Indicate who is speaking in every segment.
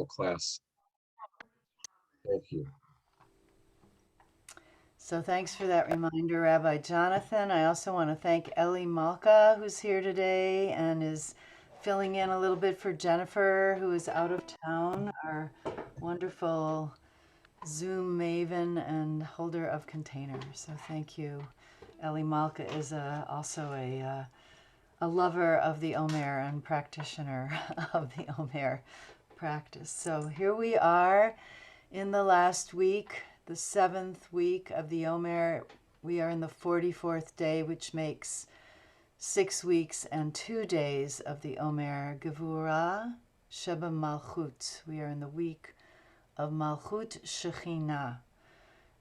Speaker 1: class. Thank you.
Speaker 2: So thanks for that reminder, Rabbi Jonathan. I also want to thank Ellie Malka, who's here today and is filling in a little bit for Jennifer, who is out of town, our wonderful Zoom maven and holder of containers. So thank you. Ellie Malka is also a lover of the Omer and practitioner of the Omer practice. So here we are in the last week, the 7th week of the Omer. We are in the 44th day, which makes 6 weeks and 2 days of the Omer Gevurah Sheba Malkhut. We are in the week of Malkhut Shekhinah,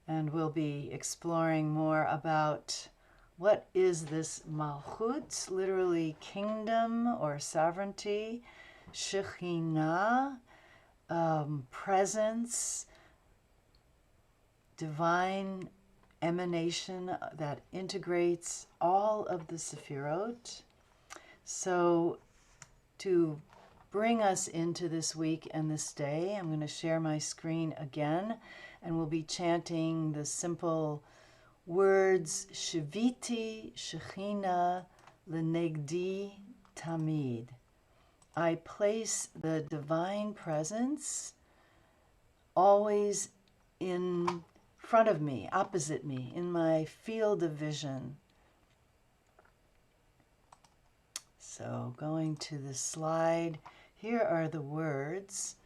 Speaker 2: and we'll be exploring more about what is this Malchut, literally kingdom or sovereignty, Shekhinah, presence, divine emanation that integrates all of the Sephirot. So to bring us into this week and this day, I'm going to share my screen again, and we'll be chanting the simple words Shiviti Shechina Lenegdi Tamid. I place the divine presence always in front of me, opposite me, in my field of vision. So going to the slide, here are the words.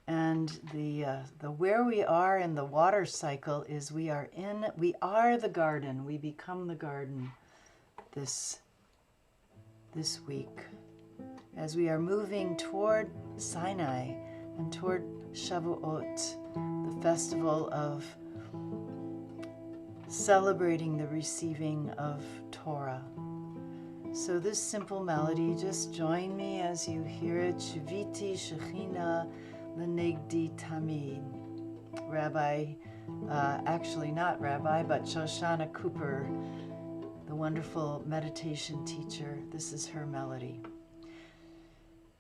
Speaker 2: And the where we are in the water cycle is we are the garden. We become the garden this week as we are moving toward Sinai and toward Shavuot, the festival of celebrating the receiving of Torah. So this simple melody, just join me as you hear it. Shiviti Shechina Lenegdi Tamid. Rabbi, actually not Rabbi, but Shoshana Cooper, the wonderful meditation teacher. This is her melody.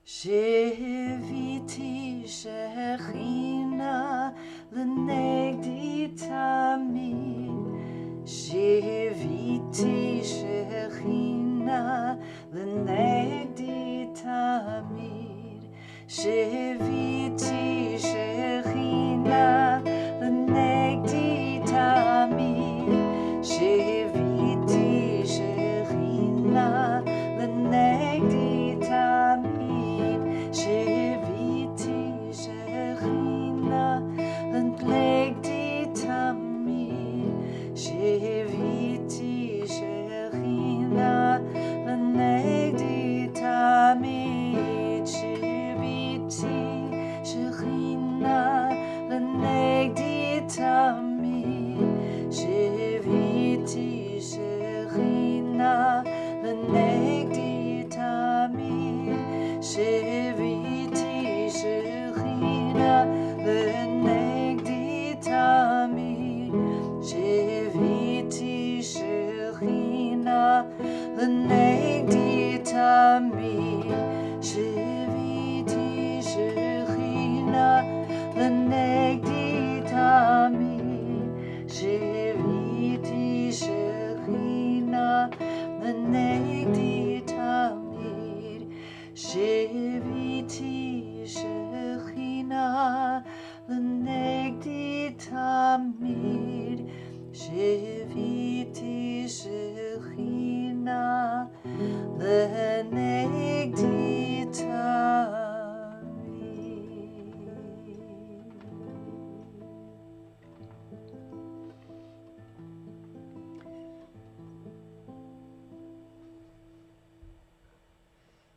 Speaker 2: Shiviti Shechina Lenegdi Tamid. Shiviti Shechina Lenegdi Tamid. Shiviti Shechina Lenegdi Tamid. Shiviti Shechina Lenegdi Tamid. Shiviti Shechina Lenegdi Tamid. Shiviti Shechina Lenegdi Tamid. Shiviti Shechina Lenegdi Tamid. Shiviti Shechina Lenegdi Tamid. Shiviti Shechina Lenegdi Tamid. Shiviti Shechina Lenegdi Tamid. Shiviti Shechina Lenegdi Tamid. Shiviti Shechina Lenegdi Tamid. Shiviti Shechina Lenegdi Tamid. Shiviti Shechina Lenegdi Tamid.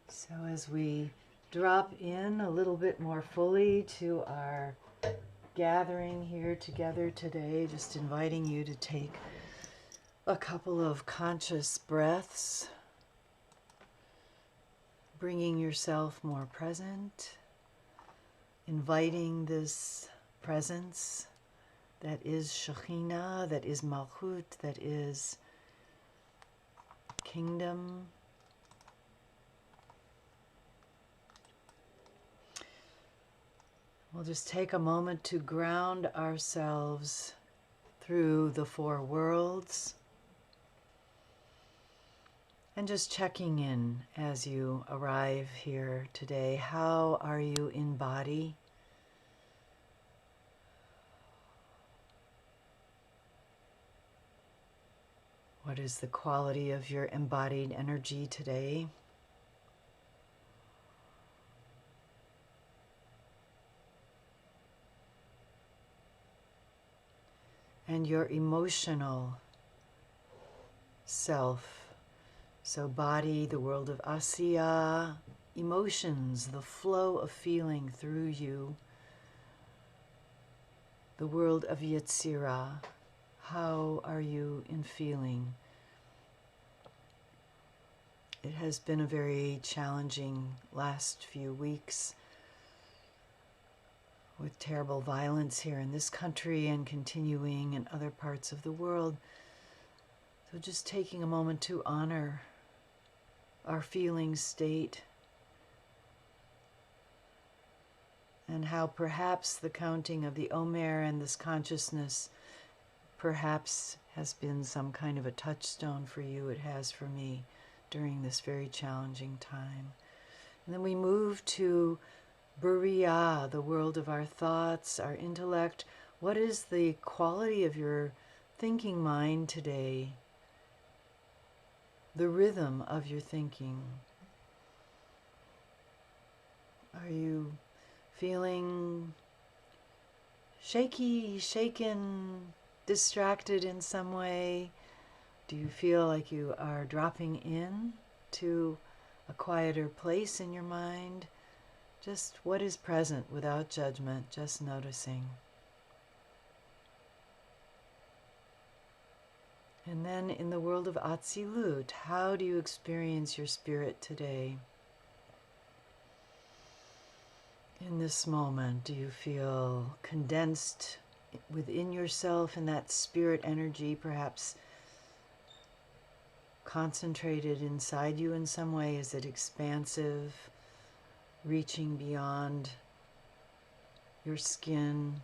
Speaker 2: So as we drop in a little bit more fully to our gathering here together today, just inviting you to take a couple of conscious breaths, bringing yourself more present, inviting this presence that is Shekhinah, that is Malkhut, that is kingdom. We'll just take a moment to ground ourselves through the four worlds and just checking in as you arrive here today. How are you in body? What is the quality of your embodied energy today? And your emotional self. So body, the world of Asiya, emotions, the flow of feeling through you, the world of Yetzirah. How are you in feeling? It has been a very challenging last few weeks with terrible violence here in this country and continuing in other parts of the world. So just taking a moment to honor our feeling state and how perhaps the counting of the Omer and this consciousness perhaps has been some kind of a touchstone for you. It has for me during this very challenging time. And then we move to Buriya, the world of our thoughts, our intellect. What is the quality of your thinking mind today? The rhythm of your thinking. Are you feeling shaky, shaken, distracted in some way? Do you feel like you are dropping in to a quieter place in your mind? Just what is present without judgment, just noticing. And then in the world of Atzilut, how do you experience your spirit today? In this moment, do you feel condensed within yourself in that spirit energy, perhaps concentrated inside you in some way? Is it expansive, reaching beyond your skin?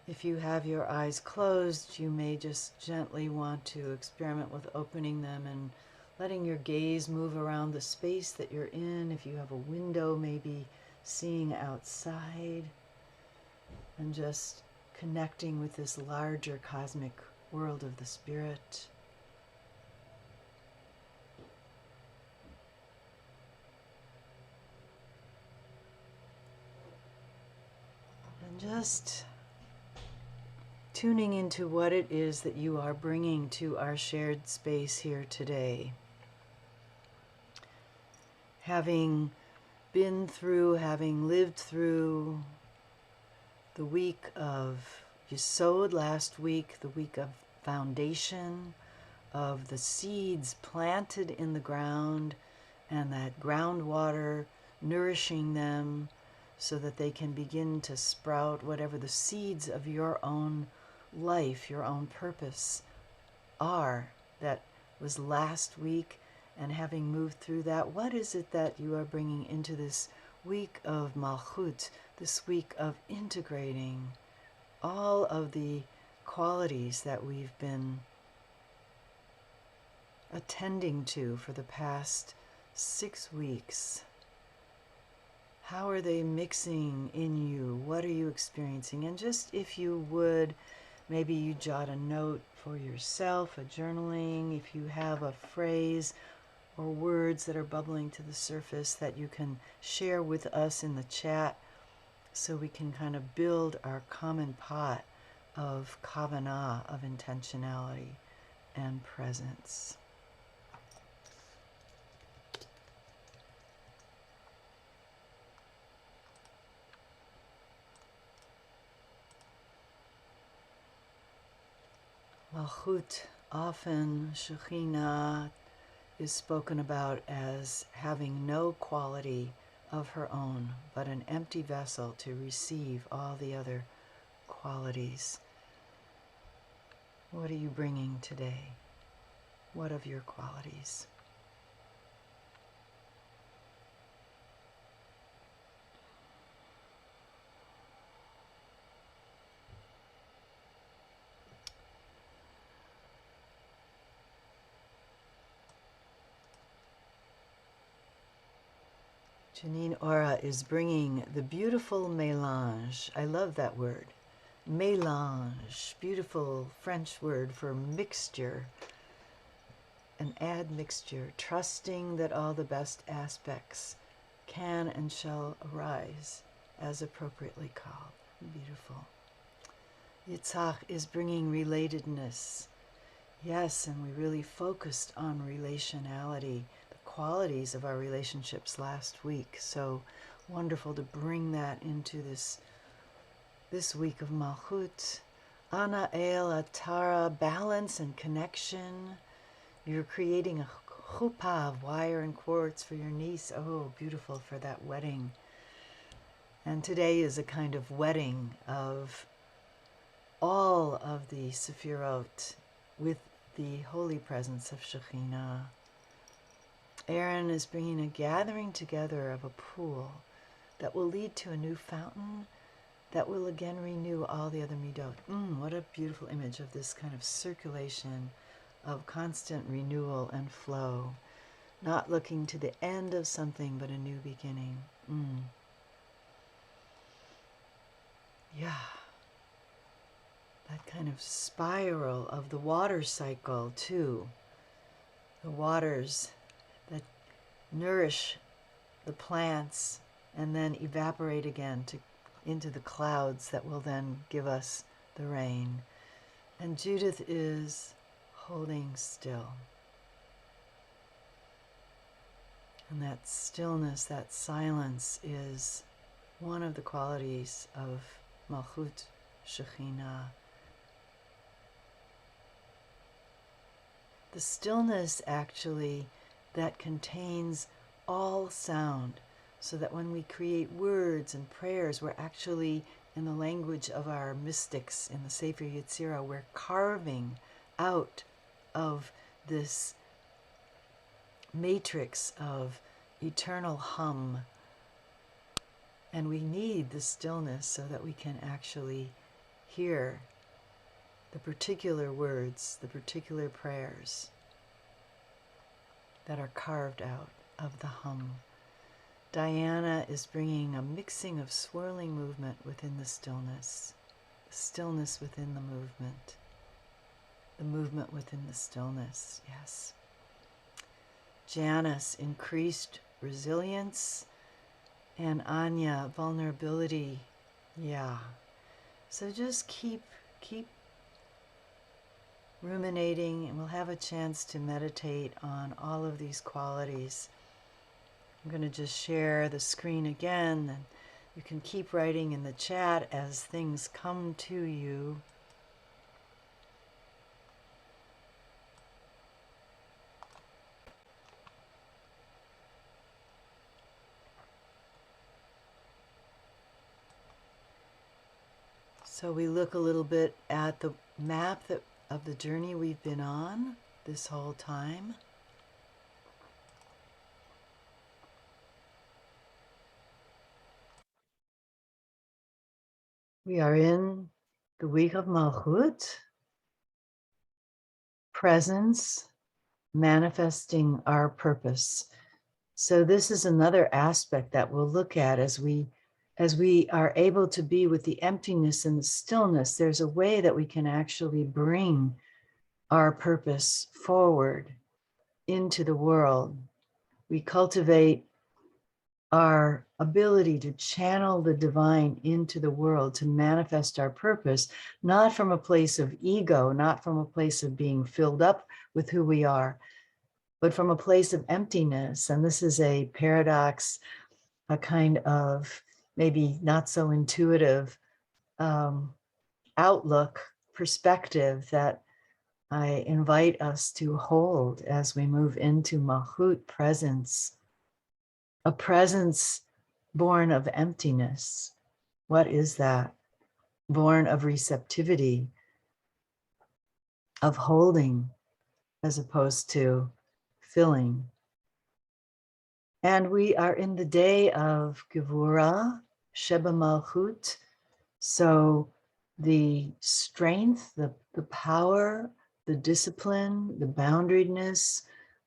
Speaker 2: If you have your eyes closed, you may just gently want to experiment with opening them and letting your gaze move around the space that you're in. If you have a window, maybe seeing outside and just connecting with this larger cosmic world of the spirit. And just tuning into what it is that you are bringing to our shared space here today. Having been through, having lived through the week of Yesod last week, the week of foundation, of the seeds planted in the ground and that groundwater nourishing them so that they can begin to sprout whatever the seeds of your own life, your own purpose are. That was last week, and having moved through that, what is it that you are bringing into this week of Malkhut, this week of integrating all of the qualities that we've been attending to for the past 6 weeks? How are they mixing in you? What are you experiencing? And just if you would, maybe you jot a note for yourself, a journaling, if you have a phrase or words that are bubbling to the surface that you can share with us in the chat so we can kind of build our common pot of kavanah, of intentionality and presence. Malkhut, often Shekhinah is spoken about as having no quality of her own, but an empty vessel to receive all the other qualities. What are you bringing today? What of your qualities? Janine Aura is bringing the beautiful mélange. I love that word. Mélange, beautiful French word for mixture, an admixture, trusting that all the best aspects can and shall arise as appropriately called. Beautiful. Yitzhak is bringing relatedness. Yes, and we really focused on relationality, the qualities of our relationships last week. So wonderful to bring that into this week of Malkhut. Ana El Atara, balance and connection. You're creating a chuppah of wire and quartz for your niece. Oh, beautiful for that wedding. And today is a kind of wedding of all of the Sefirot with the holy presence of Shekhinah. Aaron is bringing a gathering together of a pool that will lead to a new fountain that will again renew all the other midot. What a beautiful image of this kind of circulation of constant renewal and flow, not looking to the end of something but a new beginning. Yeah. That kind of spiral of the water cycle, too. The waters that nourish the plants and then evaporate again into the clouds that will then give us the rain. And Judith is holding still. And that stillness, that silence is one of the qualities of Malkhut Shekhinah. The stillness actually that contains all sound, so that when we create words and prayers, we're actually, in the language of our mystics in the Sefer Yetzirah, we're carving out of this matrix of eternal hum. And we need the stillness so that we can actually hear the particular words, the particular prayers that are carved out of the hum. Diana is bringing a mixing of swirling movement within the stillness within the movement within the stillness, yes. Janice, increased resilience, and Anya, vulnerability, yeah. So just keep ruminating, and we'll have a chance to meditate on all of these qualities. I'm going to just share the screen again, and you can keep writing in the chat as things come to you. So we look a little bit at the map of the journey we've been on this whole time. We are in the week of Malkhut, presence, manifesting our purpose. So this is another aspect that we'll look at as we are able to be with the emptiness and the stillness. There's a way that we can actually bring our purpose forward into the world. We cultivate our ability to channel the divine into the world, to manifest our purpose, not from a place of ego, not from a place of being filled up with who we are, but from a place of emptiness. And this is a paradox, a kind of maybe not so intuitive outlook, perspective that I invite us to hold as we move into Malkhut presence, a presence born of emptiness. What is that? Born of receptivity, of holding, as opposed to filling. And we are in the day of Gevurah, Sheba Malkhut. So the strength, the power, the discipline, the boundariness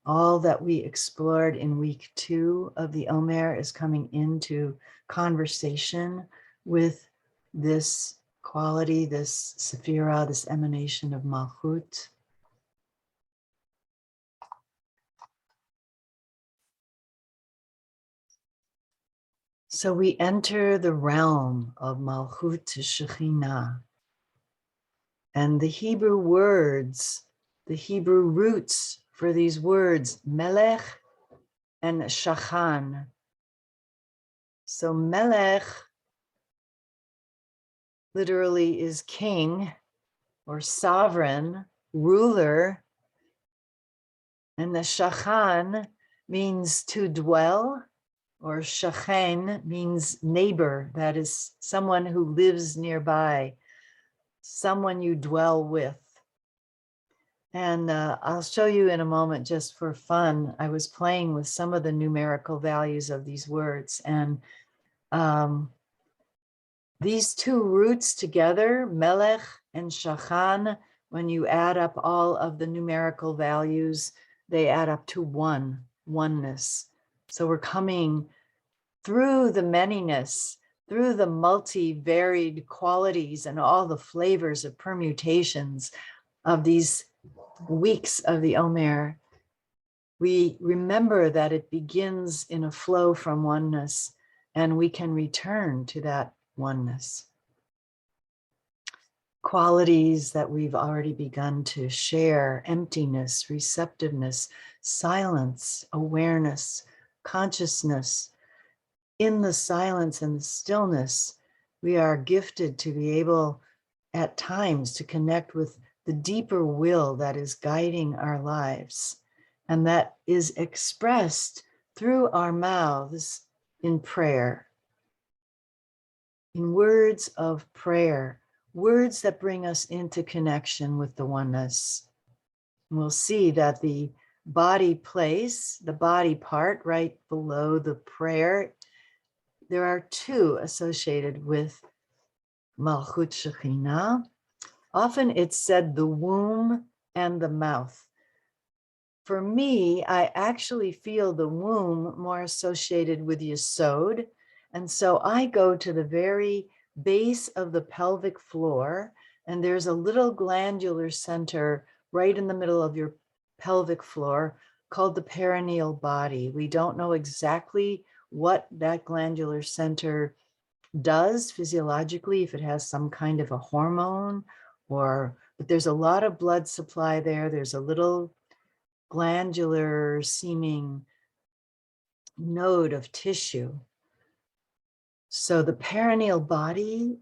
Speaker 2: All that we explored in week 2 of the Omer is coming into conversation with this quality, this sephira, this emanation of Malkhut. So we enter the realm of Malkhut Shekhinah. And the Hebrew words, the Hebrew roots for these words, melech and shachan. So melech literally is king or sovereign, ruler, and the shachan means to dwell, or shachen means neighbor, that is someone who lives nearby, someone you dwell with. And I'll show you in a moment, just for fun. I was playing with some of the numerical values of these words, and these two roots together, melech and shachan, when you add up all of the numerical values, they add up to oneness. So we're coming through the manyness, through the multi-varied qualities and all the flavors of permutations of these weeks of the Omer. We remember that it begins in a flow from oneness, and we can return to that oneness. Qualities that we've already begun to share: emptiness, receptiveness, silence, awareness, consciousness. In the silence and the stillness, we are gifted to be able at times to connect with the deeper will that is guiding our lives, and that is expressed through our mouths in prayer, in words of prayer, words that bring us into connection with the oneness. And we'll see that the body place, the body part right below the prayer, there are two associated with Malkhut Shekhinah. Often it's said the womb and the mouth. For me, I actually feel the womb more associated with Yesod. And so I go to the very base of the pelvic floor, and there's a little glandular center right in the middle of your pelvic floor called the perineal body. We don't know exactly what that glandular center does physiologically, if it has some kind of a hormone, but there's a lot of blood supply there. There's a little glandular seeming node of tissue. So the perineal body,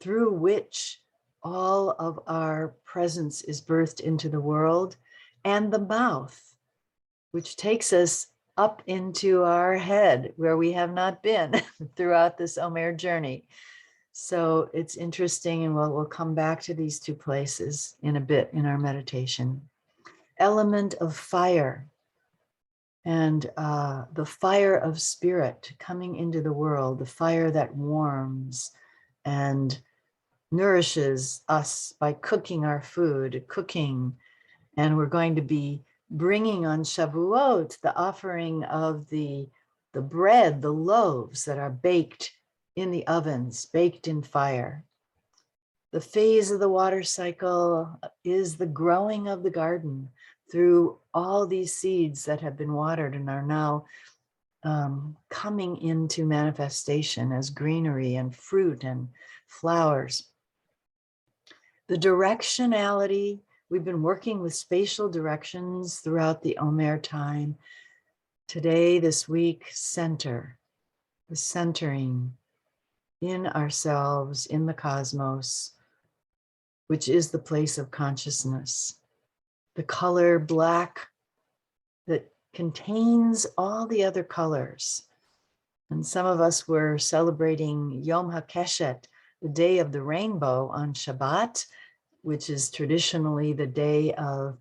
Speaker 2: through which all of our presence is birthed into the world, and the mouth, which takes us up into our head where we have not been throughout this Omer journey. So it's interesting, and we'll come back to these two places in a bit in our meditation. Element of fire, and the fire of spirit coming into the world, the fire that warms and nourishes us by cooking our food, cooking. And we're going to be bringing on Shavuot the offering of the bread, the loaves that are baked in the ovens, baked in fire. The phase of the water cycle is the growing of the garden through all these seeds that have been watered and are now coming into manifestation as greenery and fruit and flowers. The directionality, we've been working with spatial directions throughout the Omer time. Today, this week, center, the centering in ourselves, in the cosmos, which is the place of consciousness. The color black that contains all the other colors. And some of us were celebrating Yom HaKeshet, the day of the rainbow, on Shabbat, which is traditionally the day of,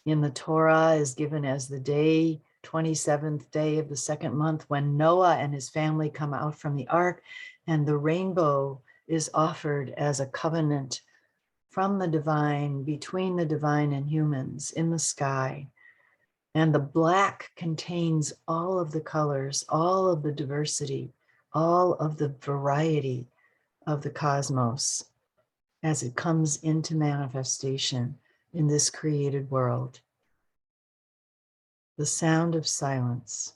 Speaker 2: in the Torah, is given as the day, 27th day of the second month, when Noah and his family come out from the ark, and the rainbow is offered as a covenant from the divine, between the divine and humans in the sky. And the black contains all of the colors, all of the diversity, all of the variety of the cosmos as it comes into manifestation in this created world. The sound of silence.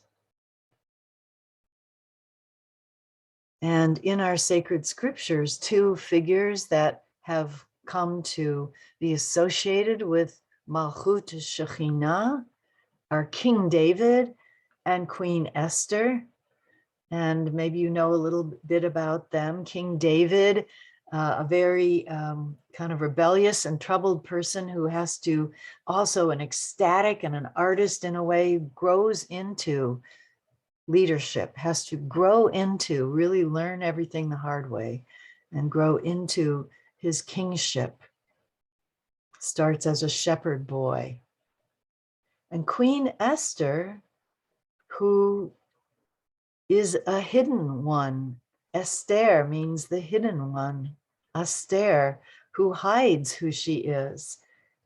Speaker 2: And in our sacred scriptures, two figures that have come to be associated with Malkhut Shekhinah are King David and Queen Esther. And maybe you know a little bit about them. King David, a very kind of rebellious and troubled person who has to, also an ecstatic and an artist in a way, grows into leadership, has to grow into, really learn everything the hard way and grow into his kingship. Starts as a shepherd boy. And Queen Esther, who is a hidden one. Esther means the hidden one. Esther, who hides who she is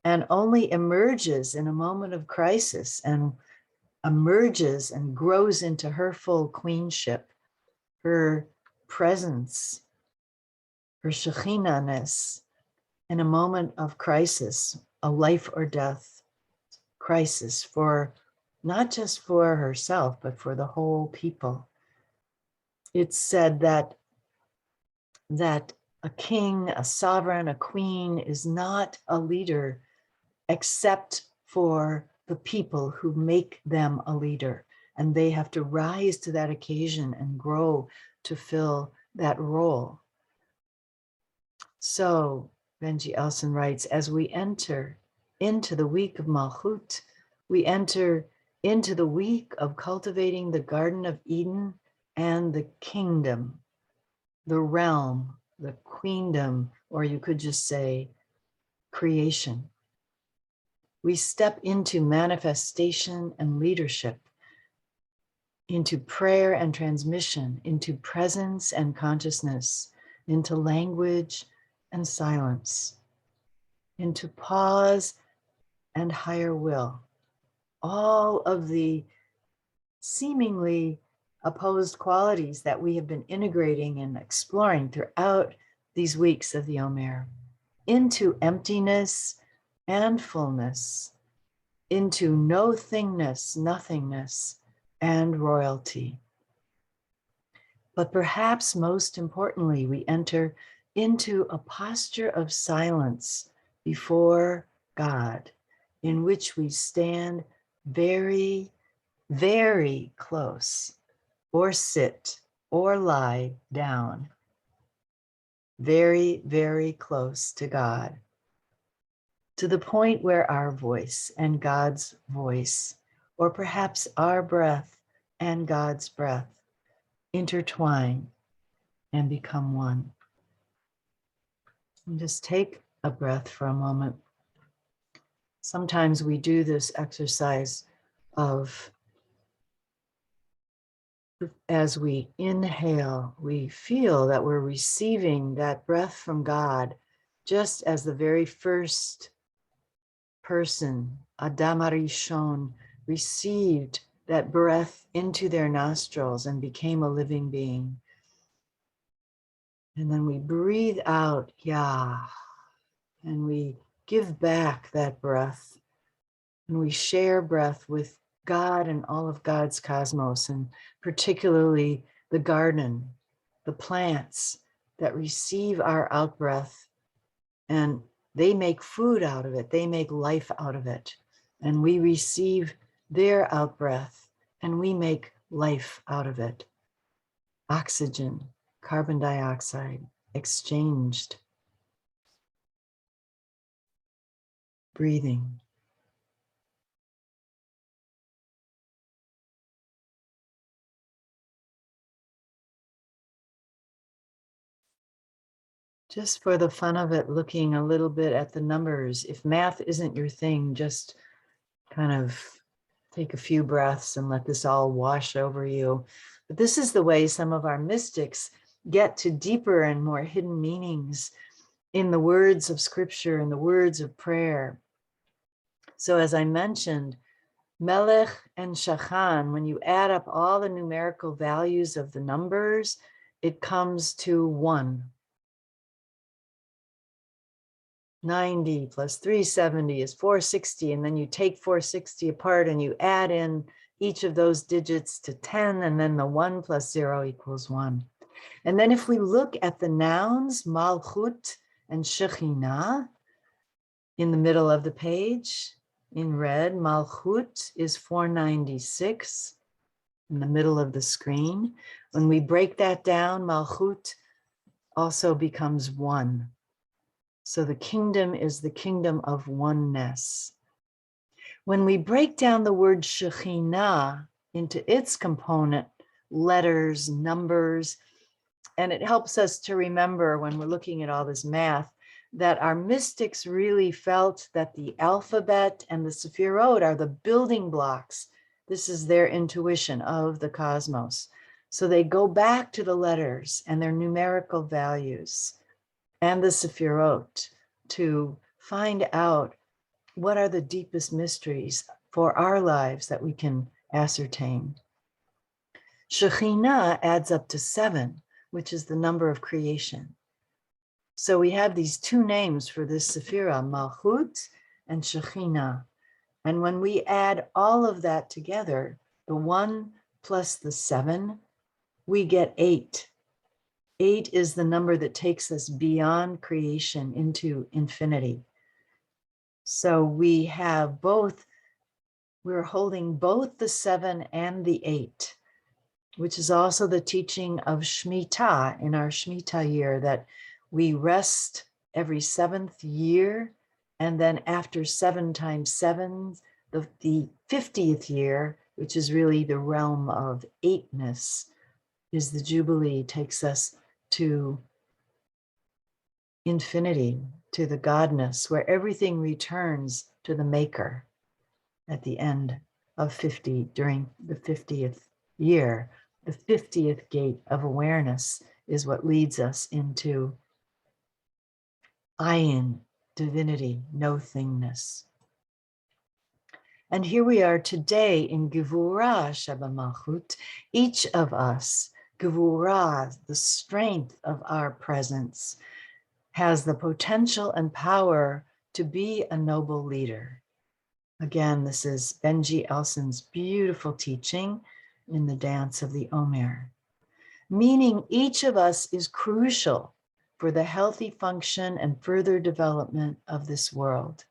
Speaker 2: and only emerges in a moment of crisis and emerges and grows into her full queenship, her presence, her Shekhinah-ness in a moment of crisis, a life or death crisis for not just for herself, but for the whole people. It's said that a king, a sovereign, a queen is not a leader except for the people who make them a leader. And they have to rise to that occasion and grow to fill that role. So Benji Elson writes, as we enter into the week of Malkhut, we enter into the week of cultivating the Garden of Eden and the kingdom, the realm, the queendom, or you could just say creation. We step into manifestation and leadership, into prayer and transmission, into presence and consciousness, into language and silence, into pause and higher will. All of the seemingly opposed qualities that we have been integrating and exploring throughout these weeks of the Omer, into emptiness and fullness, into no thingness, nothingness, and royalty. But perhaps most importantly, we enter into a posture of silence before God, in which we stand very, very close, or sit, or lie down, very, very close to God, to the point where our voice and God's voice, or perhaps our breath and God's breath, intertwine and become one. And just take a breath for a moment. Sometimes we do this exercise of, as we inhale, we feel that we're receiving that breath from God, just as the very first person, Adam Arishon, received that breath into their nostrils and became a living being. And then we breathe out, Yah, and we give back that breath. And we share breath with God and all of God's cosmos, and particularly the garden, the plants that receive our out-breath, and they make food out of it. They make life out of it. And we receive their out-breath, and we make life out of it. Oxygen, carbon dioxide, exchanged. Breathing. Just for the fun of it, looking a little bit at the numbers. If math isn't your thing, just kind of take a few breaths and let this all wash over you. But this is the way some of our mystics get to deeper and more hidden meanings in the words of scripture and the words of prayer. So as I mentioned, Melech and Shachan, when you add up all the numerical values of the numbers, it comes to 1. 90 plus 370 is 460. And then you take 460 apart and you add in each of those digits to 10. And then the 1 plus 0 equals 1. And then if we look at the nouns, Malkhut and Shekhinah, in the middle of the page, in red, Malkhut is 496 in the middle of the screen. When we break that down, Malkhut also becomes 1. So the kingdom is the kingdom of oneness. When we break down the word Shekhinah into its component, letters, numbers, and it helps us to remember when we're looking at all this math, that our mystics really felt that the alphabet and the Sephirot are the building blocks. This is their intuition of the cosmos. So they go back to the letters and their numerical values and the Sephirot to find out what are the deepest mysteries for our lives that we can ascertain. Shekhinah adds up to 7, which is the number of creation. So we have these two names for this Sephirah, Malkhut and Shekhinah. And when we add all of that together, the 1 plus the 7, we get 8. 8 is the number that takes us beyond creation into infinity. So we have both, we're holding both the 7 and the 8, which is also the teaching of Shemitah in our Shemitah year, that we rest every 7th year. And then after 7 times 7, the 50th year, which is really the realm of eightness, is the Jubilee, takes us to infinity, to the godness, where everything returns to the maker at the end of 50, during the 50th year. The 50th gate of awareness is what leads us into ayin, divinity, no-thingness. And here we are today in Gevurah Sheba Malchut, each of us, Gevurah, the strength of our presence, has the potential and power to be a noble leader. Again, this is Benji Elson's beautiful teaching in the dance of the Omer, meaning each of us is crucial for the healthy function and further development of this world.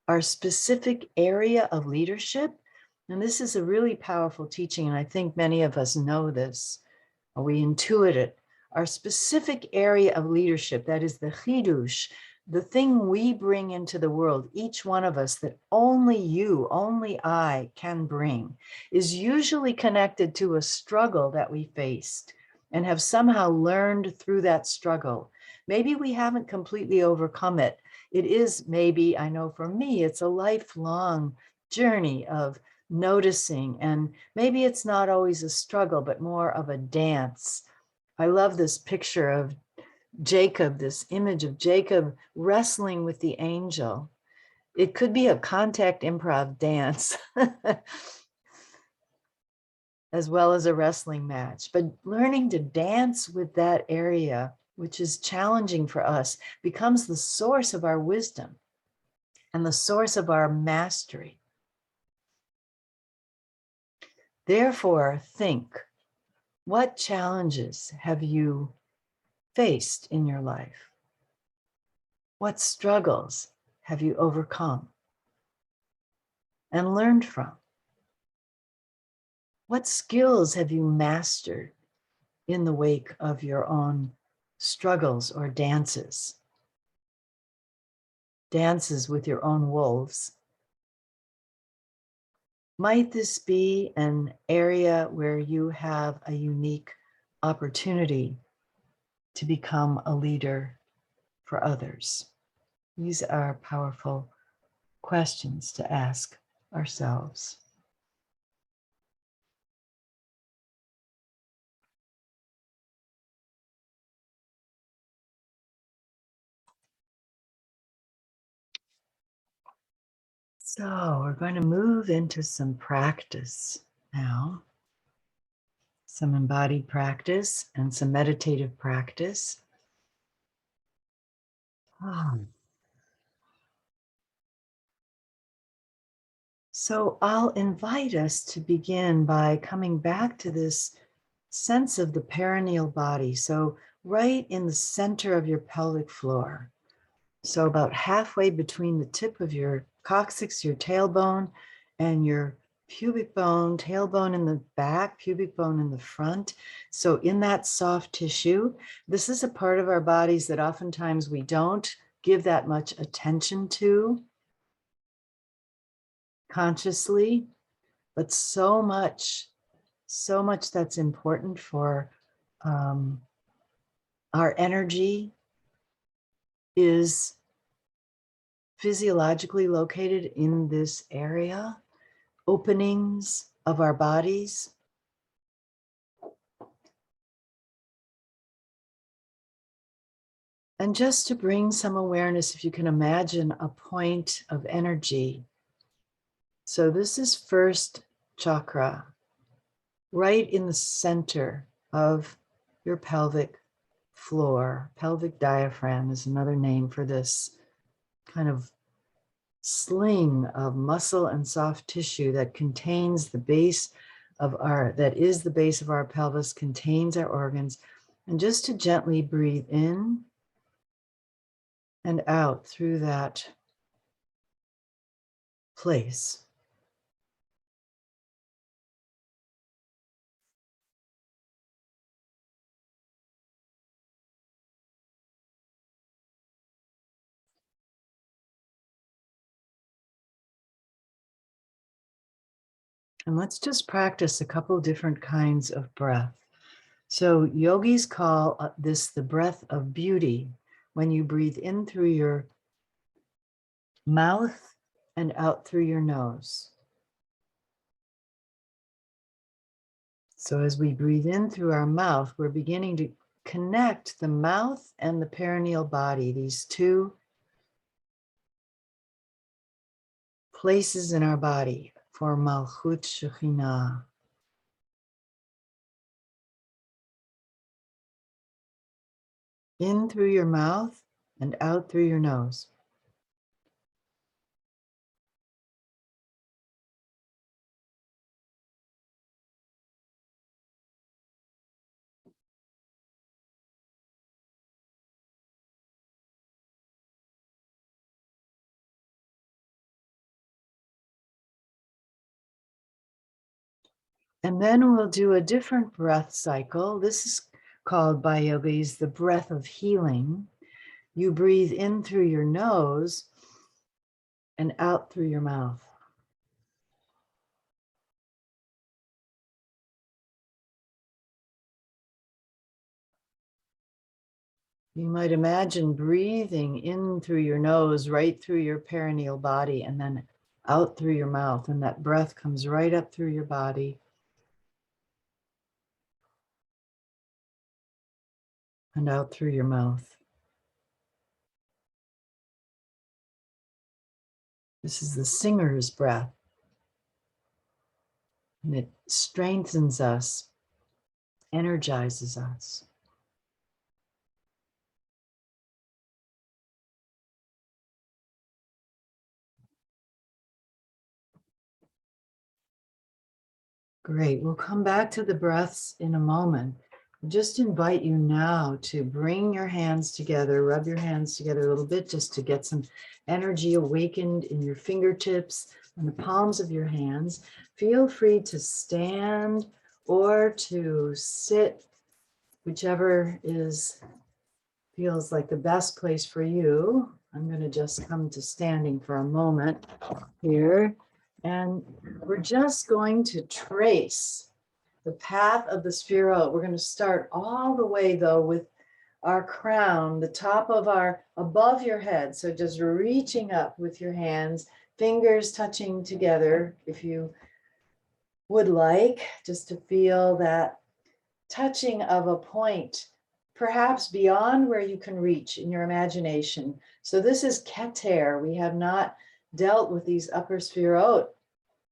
Speaker 2: Our specific area of leadership, and this is a really powerful teaching, and I think many of us know this, or we intuit it, our specific area of leadership, that is the chidush, the thing we bring into the world, each one of us, that only you, only I can bring, is usually connected to a struggle that we faced and have somehow learned through that struggle. Maybe we haven't completely overcome it. It is maybe, I know for me, it's a lifelong journey of noticing, and maybe it's not always a struggle, but more of a dance. I love this picture of Jacob, this image of Jacob wrestling with the angel. It could be a contact improv dance as well as a wrestling match, but learning to dance with that area, which is challenging for us, becomes the source of our wisdom and the source of our mastery. Therefore, think, what challenges have you faced in your life? What struggles have you overcome and learned from? What skills have you mastered in the wake of your own struggles or dances? Dances with your own wolves. Might this be an area where you have a unique opportunity to become a leader for others? These are powerful questions to ask ourselves. So we're going to move into some practice now, some embodied practice and some meditative practice. So I'll invite us to begin by coming back to this sense of the perineal body. So right in the center of your pelvic floor. So about halfway between the tip of your coccyx, your tailbone, and your pubic bone, tailbone in the back, pubic bone in the front. So in that soft tissue, this is a part of our bodies that oftentimes we don't give that much attention to consciously, but so much that's important for our energy is physiologically located in this area, openings of our bodies. And just to bring some awareness, if you can imagine a point of energy. So this is first chakra, right in the center of your pelvic floor. Pelvic diaphragm is another name for this kind of sling of muscle and soft tissue that contains the base of that is the base of our pelvis, contains our organs. And just to gently breathe in and out through that place. And let's just practice a couple different kinds of breath. So yogis call this the breath of beauty, when you breathe in through your mouth and out through your nose. So as we breathe in through our mouth, we're beginning to connect the mouth and the perineal body, these two places in our body for Malkhut Shekhinah. In through your mouth and out through your nose. And then we'll do a different breath cycle. This is called by yogis the breath of healing. You breathe in through your nose and out through your mouth. You might imagine breathing in through your nose, right through your perineal body, and then out through your mouth. And that breath comes right up through your body and out through your mouth. This is the singer's breath. And it strengthens us, energizes us. Great. We'll come back to the breaths in a moment. I just invite you now to bring your hands together, rub your hands together a little bit just to get some energy awakened in your fingertips and the palms of your hands. Feel free to stand or to sit, whichever feels like the best place for you. I'm going to just come to standing for a moment here. And we're just going to trace the path of the sphere. We're going to start all the way though with our crown, the top of above your head. So just reaching up with your hands, fingers touching together if you would like, just to feel that touching of a point, perhaps beyond where you can reach in your imagination. So this is Keter. We have not dealt with these upper sefirot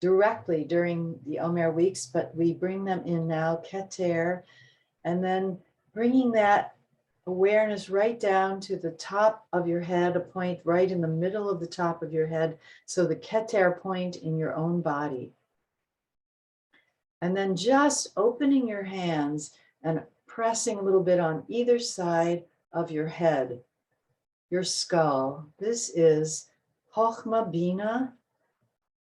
Speaker 2: directly during the Omer weeks, but we bring them in now, Keter, and then bringing that awareness right down to the top of your head, a point right in the middle of the top of your head. So the Keter point in your own body. And then just opening your hands and pressing a little bit on either side of your head, your skull. This is Chochma Bina,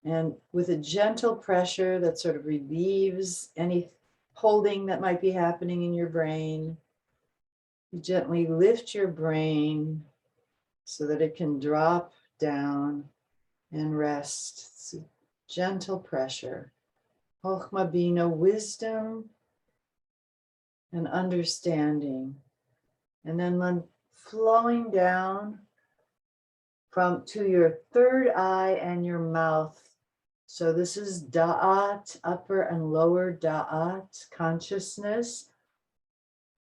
Speaker 2: and with a gentle pressure that sort of relieves any holding that might be happening in your brain. You gently lift your brain so that it can drop down and rest. It's a gentle pressure. Chochma Bina, wisdom and understanding. And then flowing down from to your third eye and your mouth. So this is Da'at, upper and lower Da'at, consciousness.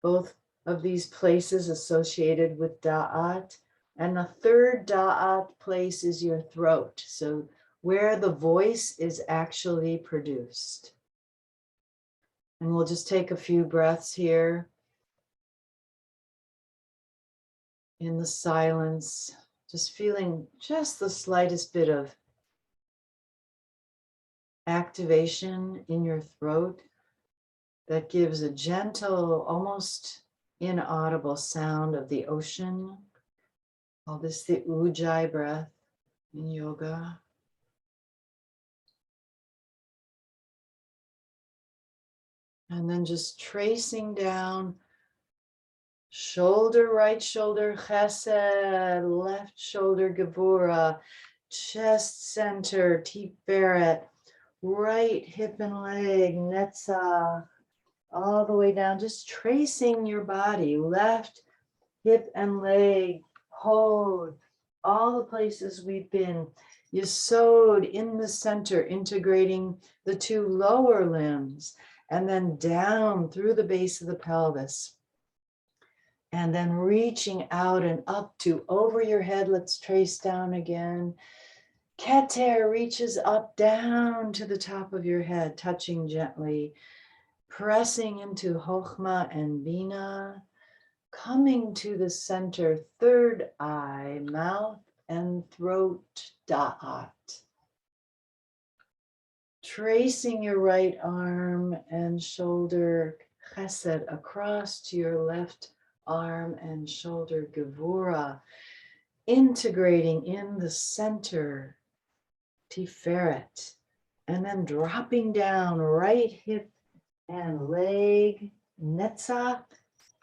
Speaker 2: Both of these places associated with Da'at. And the third Da'at place is your throat. So where the voice is actually produced. And we'll just take a few breaths here in the silence, just feeling just the slightest bit of activation in your throat that gives a gentle, almost inaudible sound of the ocean. Call this the Ujjayi breath in yoga. And then just tracing down shoulder, right shoulder, chesed, left shoulder, gevura, chest center, tiferet, right hip and leg, netzach, all the way down, just tracing your body, left hip and leg, hold, all the places we've been. Yesod in the center, integrating the two lower limbs, and then down through the base of the pelvis. And then reaching out and up to over your head. Let's trace down again. Keter reaches up down to the top of your head, touching gently, pressing into Chochma and Bina, coming to the center, third eye, mouth and throat, Da'at. Tracing your right arm and shoulder, Chesed, across to your left arm and shoulder, Gevura, integrating in the center, Tiferet, and then dropping down, right hip and leg, Netzach,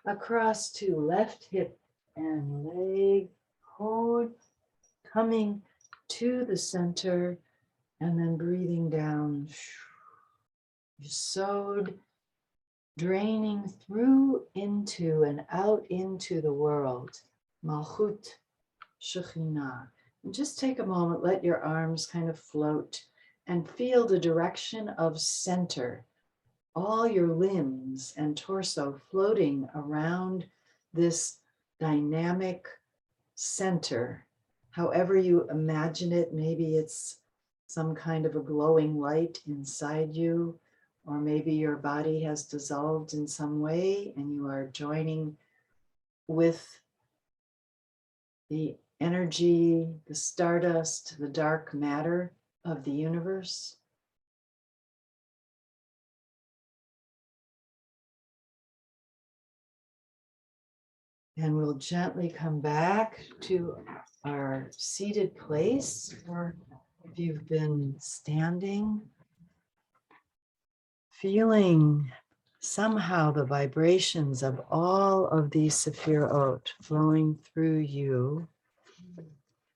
Speaker 2: across to left hip and leg, hold, coming to the center, and then breathing down, Yesod, draining through into and out into the world, Malkhut, Shekhinah. And just take a moment, let your arms kind of float and feel the direction of center, all your limbs and torso floating around this dynamic center. However you imagine it, maybe it's some kind of a glowing light inside you, or maybe your body has dissolved in some way and you are joining with the energy, the stardust, the dark matter of the universe. And we'll gently come back to our seated place, or if you've been standing, feeling somehow the vibrations of all of these Sephirot flowing through you.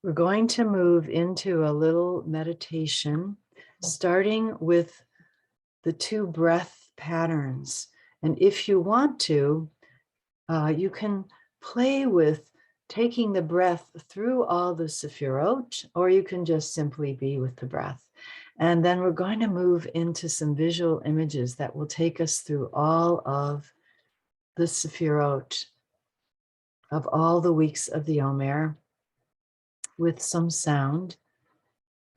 Speaker 2: We're going to move into a little meditation, starting with the two breath patterns. And if you want to, you can play with taking the breath through all the Sephirot, or you can just simply be with the breath. And then we're going to move into some visual images that will take us through all of the Sephirot of all the weeks of the Omer with some sound.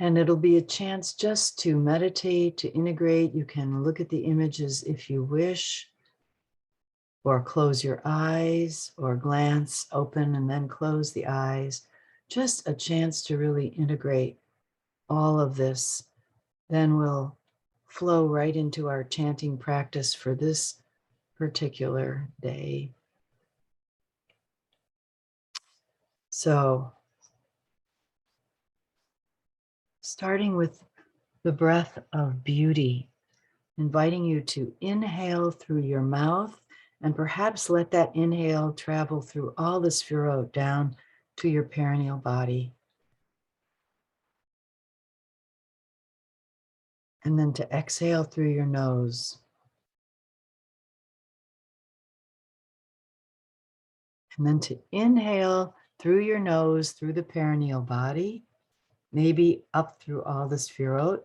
Speaker 2: And it'll be a chance just to meditate, to integrate. You can look at the images if you wish, or close your eyes, or glance open and then close the eyes. Just a chance to really integrate all of this. Then we'll flow right into our chanting practice for this particular day. So, starting with the breath of beauty, inviting you to inhale through your mouth and perhaps let that inhale travel through all the sphirot down to your perineal body. And then to exhale through your nose. And then to inhale through your nose, through the perineal body, maybe up through all the sphirot.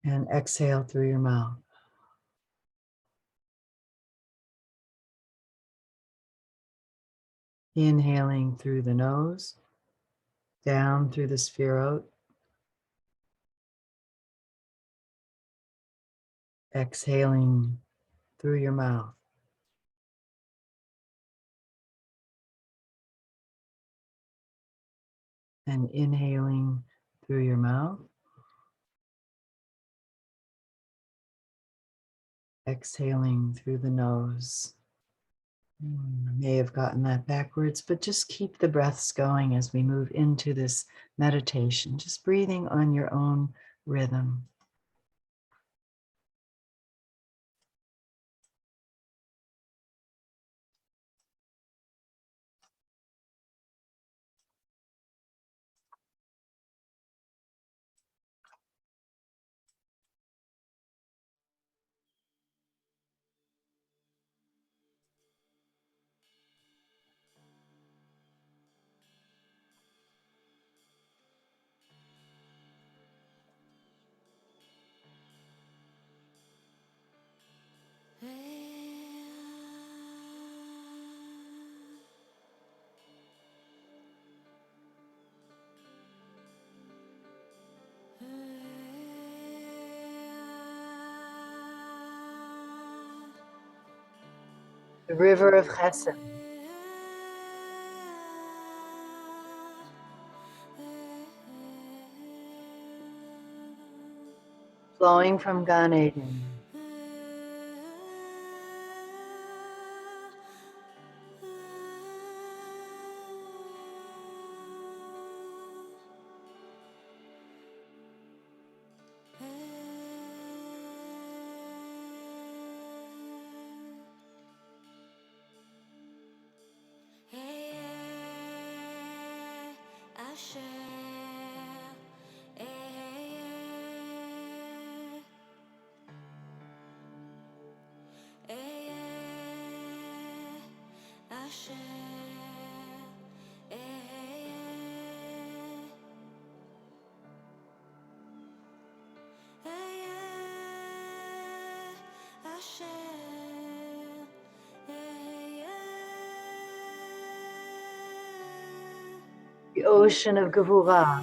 Speaker 2: And exhale through your mouth. Inhaling through the nose, down through the sphirot. Exhaling through your mouth. And inhaling through your mouth. Exhaling through the nose. I may have gotten that backwards, but just keep the breaths going as we move into this meditation, just breathing on your own rhythm. The river of Chesed, flowing from Gan Eden. The ocean of Gevurah.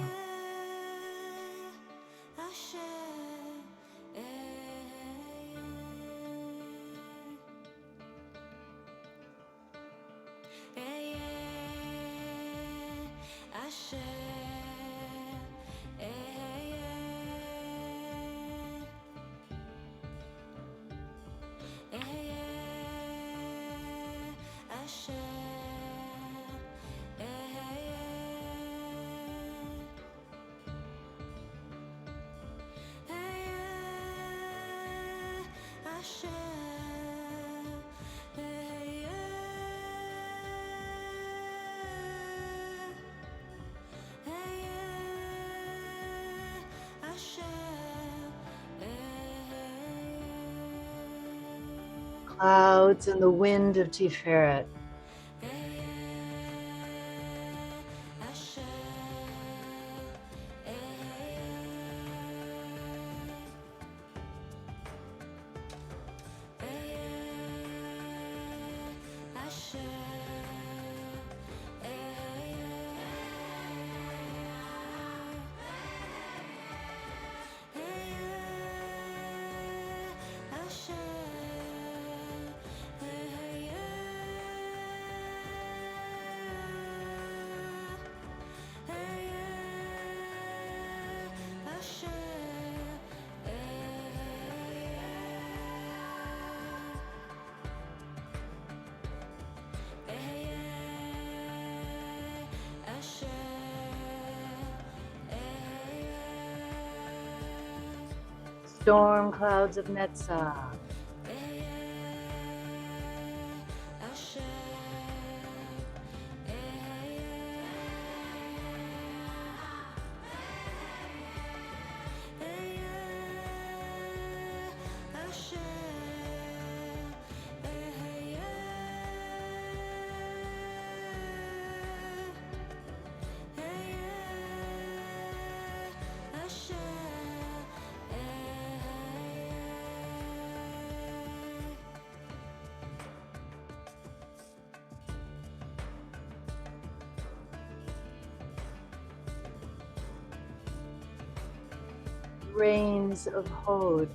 Speaker 2: Clouds and the wind of Tiferet. Storm clouds of Netzah. Rains of Hod.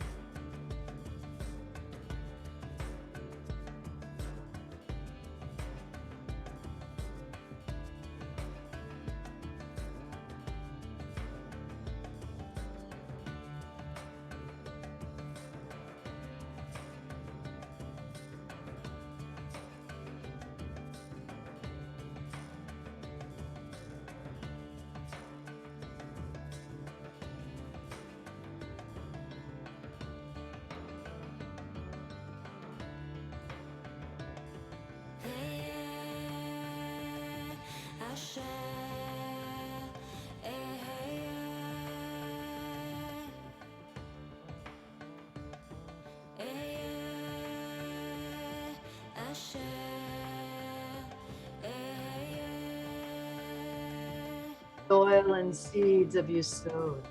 Speaker 2: Soil and seeds of Yesod.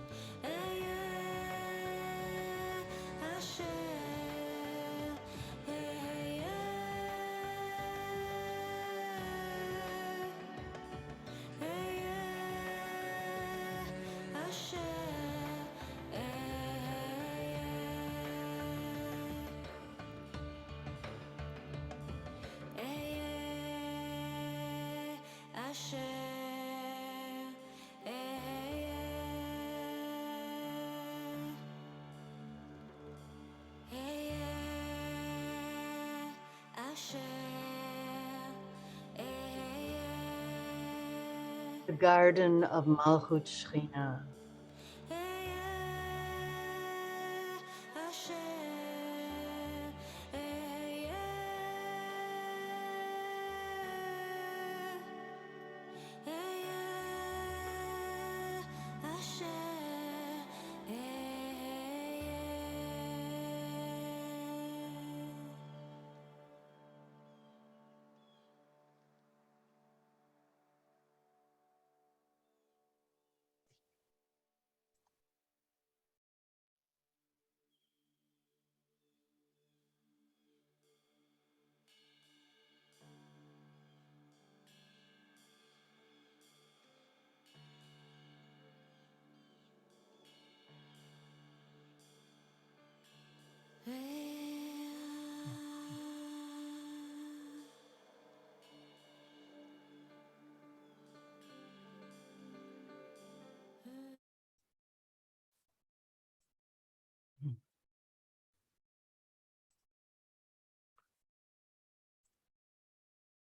Speaker 2: The garden of Malkhut Shechina.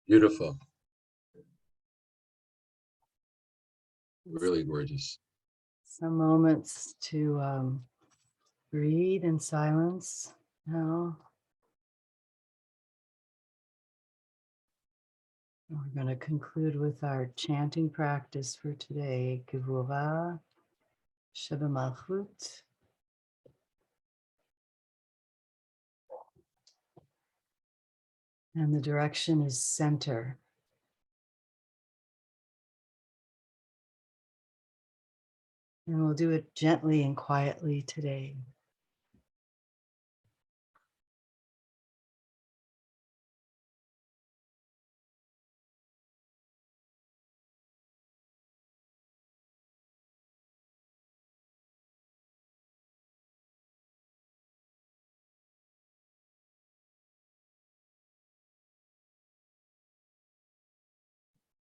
Speaker 1: Beautiful. Really gorgeous.
Speaker 2: Some moments to breathe in silence now. We're going to conclude with our chanting practice for today. Gevurah, Sheba Malkhut. And the direction is center. And we'll do it gently and quietly today.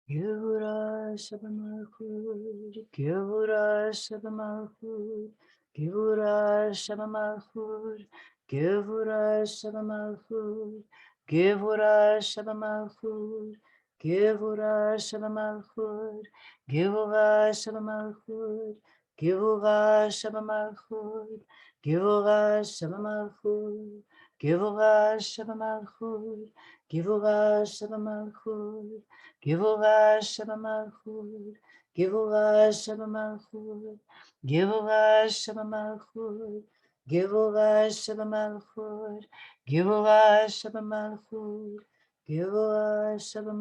Speaker 2: Gevurah Sheba Malkhut, Gevurah Sheba Malkhut, Gevurah Sheba Malkhut, Gevurah Sheba Malkhut, Gevurah Sheba Malkhut, Gevurah Sheba Malkhut, Gevurah Sheba Malkhut, Givura Shaba Malkhut, Givura Shaba Malkhut, Givura Shaba Malkhut, Givura Shaba Malkhut, Givura Shaba Malkhut, Givura Shaba Malkhut, Givura Shaba Malkhut, Givura Shaba Malkhut, Givura Shaba Malkhut, Givura Shaba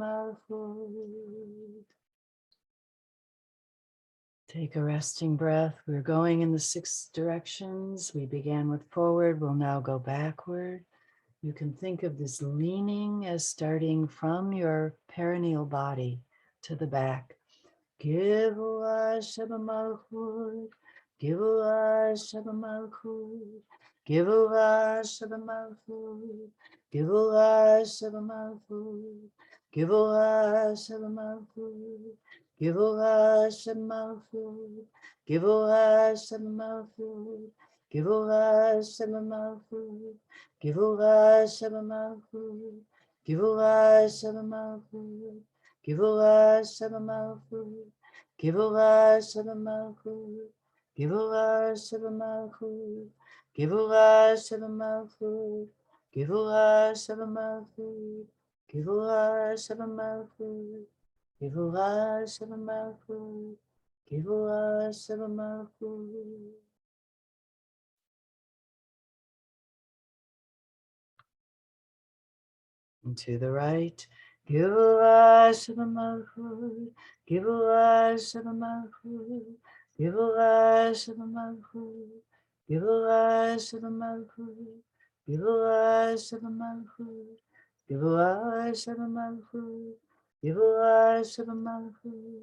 Speaker 2: Malkhut. Take a resting breath. We're going in the 6 directions. We began with forward. We'll now go backward. You can think of this leaning as starting from your perineal body to the back. Givua Sheba Malkhut, Givua Sheba Malkhut, Givua Sheba Malkhut, Givua Sheba Malkhut, Givua Sheba Malkhut, Givua Sheba Malkhut, Givua Sheba Malkhut, Givua Sheba Malkhut, Givua Sheba Malkhut, Givua Sheba Malkhut, Givua Sheba Malkhut, Givua Sheba Malkhut, Givua Sheba Malkhut, Givua Sheba Malkhut, Givua Sheba Malkhut, Givua Sheba Malkhut, Givua Sheba Malkhut, Givua Sheba Malkhut. And to the right, Givua Sheba Malkhut, Givua Sheba Malkhut, Givua Sheba Malkhut, Givua Sheba Malkhut, Givua Sheba Malkhut, Givua Sheba Malkhut, Givua Sheba Malkhut,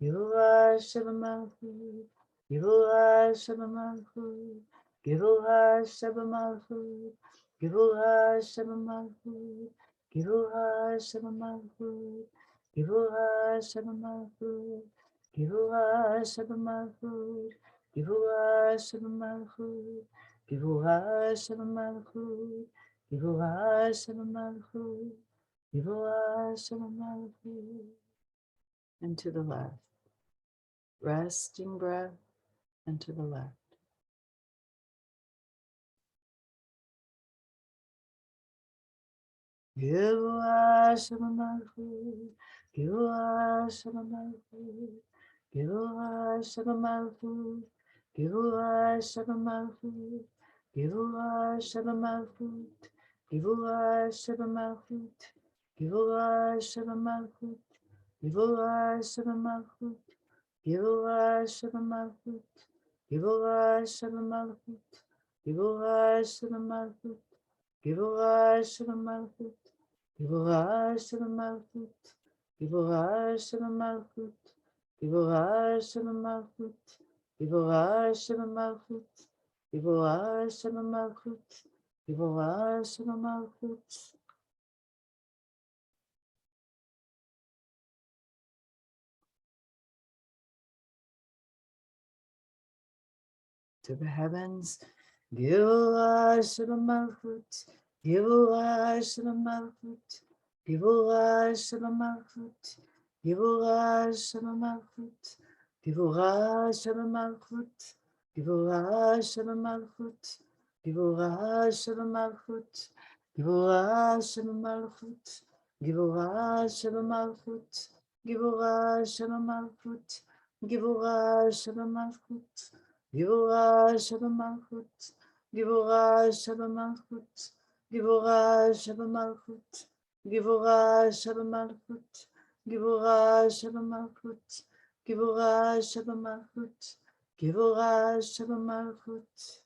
Speaker 2: Givua Sheba Malkhut, Givua Sheba Malkhut, Givua Sheba Malkhut, Givua Sheba Malkhut, Givua Sheba Malkhut, Givua Sheba Malkhut, Givua Sheba Malkhut, Givua Sheba Malkhut, Givua Sheba Malkhut, Givua Sheba Malkhut, Givua Sheba Malkhut. And to the left, resting breath, and to the left. Givua Sheba Malkhut, Givua Sheba Malkhut, Givua Sheba Malkhut, Givua Sheba Malkhut, Givua Sheba Malkhut, Givua Sheba Malkhut, Givua Sheba Malkhut, Givua Sheba Malkhut, Givua Sheba Malkhut, Givua Sheba Malkhut, Givua Sheba Malkhut, Givua Sheba Malkhut, Givua Sheba Malkhut, Givua Sheba Malkhut, Givua Sheba Malkhut, Givua Sheba Malkhut, Givua Sheba Malkhut, Givua Sheba Malkhut. To the heavens, Givua Sheba Malkhut, Givua Sheba Malkhut, Givua Sheba Malkhut, Givua Sheba Malkhut, Givua Sheba Malkhut, Givua Sheba Malkhut, Givua Sheba Malkhut, Givua Sheba Malkhut, Givua Sheba Malkhut, Givua Sheba Malkhut, Givua Sheba Malkhut, Givua Sheba Malkhut, Givua Sheba Malkhut, Givua Sheba Malkhut, Givua Sheba Malkhut, Givua Sheba Malkhut, Givua Sheba Malkhut, Givua Sheba Malkhut.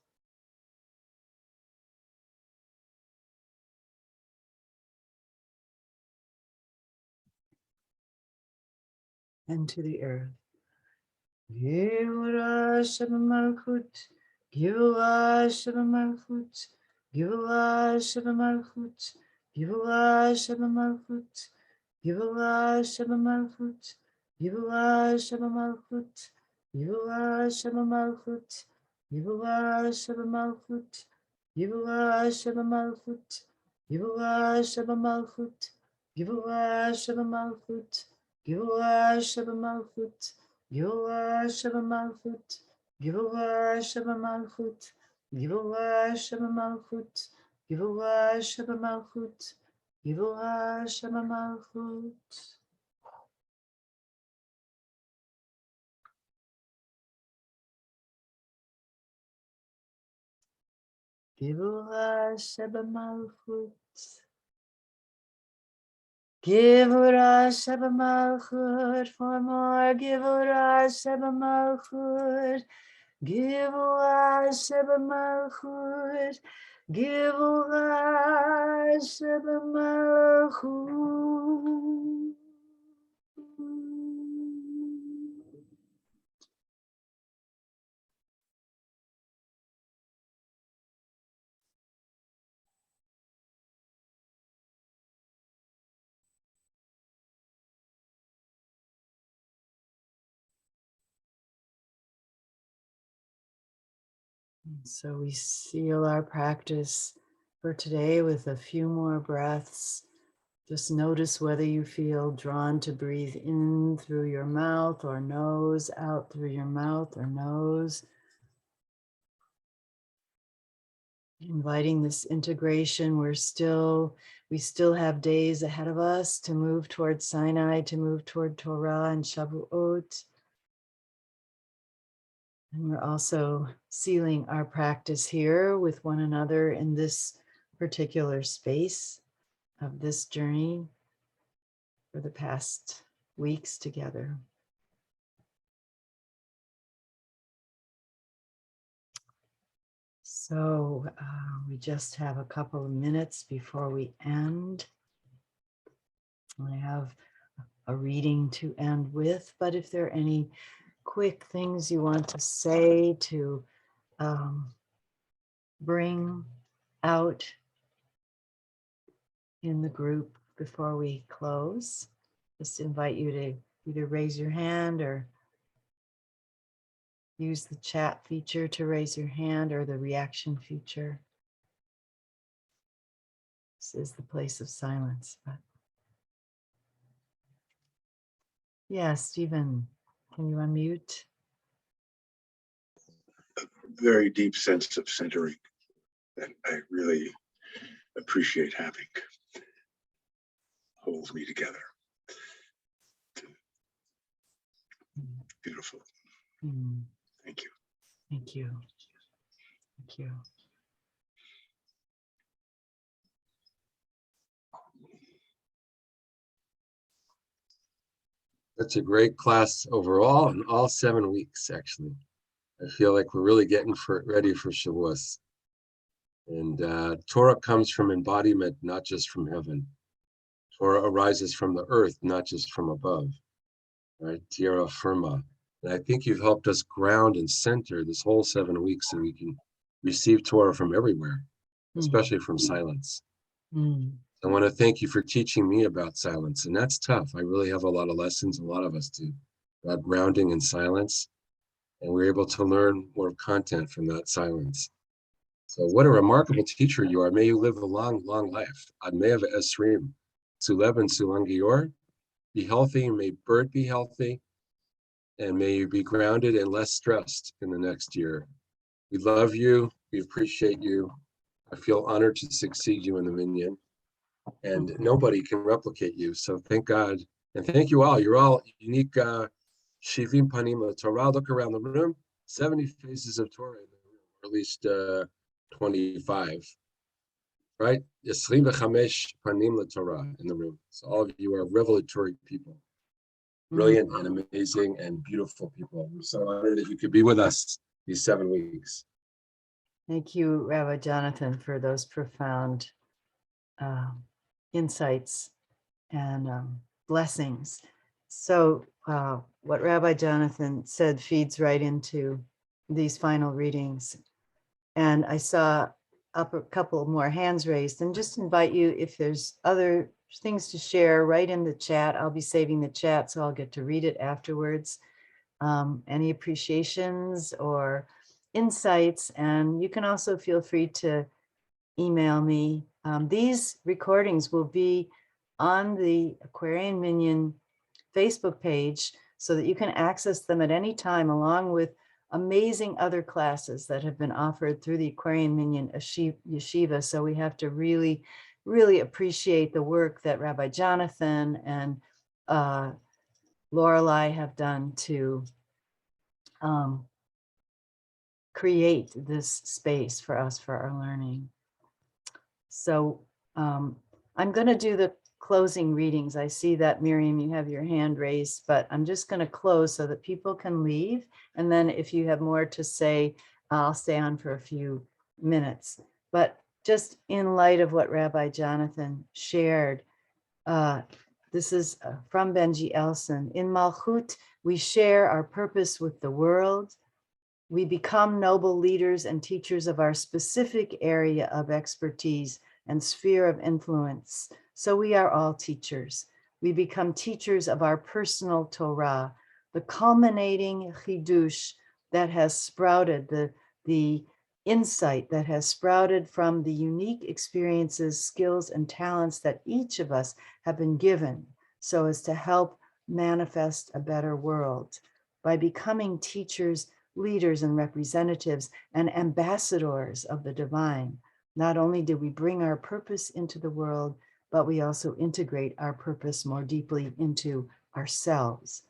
Speaker 2: And to the earth. Givua Sheba Malkhut, Givua Sheba Malkhut, Givua Sheba Malkhut, Givua Sheba Malkhut, Givua Sheba Malkhut, Givua Sheba Malkhut, Givua Sheba Malkhut, Givua Sheba Malkhut, Givua Sheba Malkhut, Givua Sheba Malkhut, Givua Sheba Malkhut, Givua Sheba Malkhut, Givua Sheba Malkhut, Givua Sheba Malkhut, Givua Sheba Malkhut, Givua Sheba Malkhut, Givua Sheba Malkhut. Givua Sheba Malkhut. Givura Sheba Malkhut for more. Givura Sheba Malkhut. Givura Sheba Malkhut. Givura Sheba Malkhut. So we seal our practice for today with a few more breaths. Just notice whether you feel drawn to breathe in through your mouth or nose, out through your mouth or nose. Inviting this integration, we still have days ahead of us to move toward Sinai, to move toward Torah and Shavuot. And we're also sealing our practice here with one another in this particular space of this journey for the past weeks together. So we just have a couple of minutes before we end. I have a reading to end with, but if there are any quick things you want to say to bring out in the group before we close, just invite you to either raise your hand or use the chat feature to raise your hand or the reaction feature. This is the place of silence. But yeah, Stephen, can you unmute?
Speaker 3: A very deep sense of centering that I really appreciate having. Holds me together. Beautiful. Thank you.
Speaker 2: Thank you. Thank you.
Speaker 1: That's a great class overall, and all 7 weeks, actually. I feel like we're really getting ready for Shavuos. And Torah comes from embodiment, not just from heaven. Torah arises from the earth, not just from above, right? Tierra firma. And I think you've helped us ground and center this whole 7 weeks so we can receive Torah from everywhere, especially from silence. I want to thank you for teaching me about silence. And that's tough. I really have a lot of lessons, a lot of us do, about grounding in silence. And we're able to learn more content from that silence. So what a remarkable teacher you are. May you live a long, long life. Ad me'av esrim, Tzulev and Tzulangior. Be healthy, and may Bert be healthy. And may you be grounded and less stressed in the next year. We love you. We appreciate you. I feel honored to succeed you in the minyan. And nobody can replicate you. So thank God. And thank you all. You're all unique. Shivim Panim Torah. Look around the room. 70 faces of Torah in the room, or at least 25. Right? Yisrim v'chamesh Panim Torah in the room. So all of you are revelatory people. Brilliant and amazing and beautiful people. We're so honored that you could be with us these 7 weeks.
Speaker 2: Thank you, Rabbi Jonathan, for those profound insights and blessings. So what Rabbi Jonathan said feeds right into these final readings. And I saw up a couple more hands raised, and just invite you, if there's other things to share, right in the chat. I'll be saving the chat, so I'll get to read it afterwards. Any appreciations or insights, and you can also feel free to email me. These recordings will be on the Aquarian Minion Facebook page so that you can access them at any time, along with amazing other classes that have been offered through the Aquarian Minyan Yeshiva. So we have to really, really appreciate the work that Rabbi Jonathan and Lorelei have done to create this space for us for our learning. So I'm going to do the closing readings. I see that, Miriam, you have your hand raised, but I'm just going to close so that people can leave. And then if you have more to say, I'll stay on for a few minutes. But just in light of what Rabbi Jonathan shared, this is from Benji Elson. In Malkhut, we share our purpose with the world. We become noble leaders and teachers of our specific area of expertise and sphere of influence. So we are all teachers. We become teachers of our personal Torah, the culminating chidush that has sprouted, the insight that has sprouted from the unique experiences, skills, and talents that each of us have been given so as to help manifest a better world. By becoming teachers, leaders, and representatives and ambassadors of the divine, not only do we bring our purpose into the world, but we also integrate our purpose more deeply into ourselves.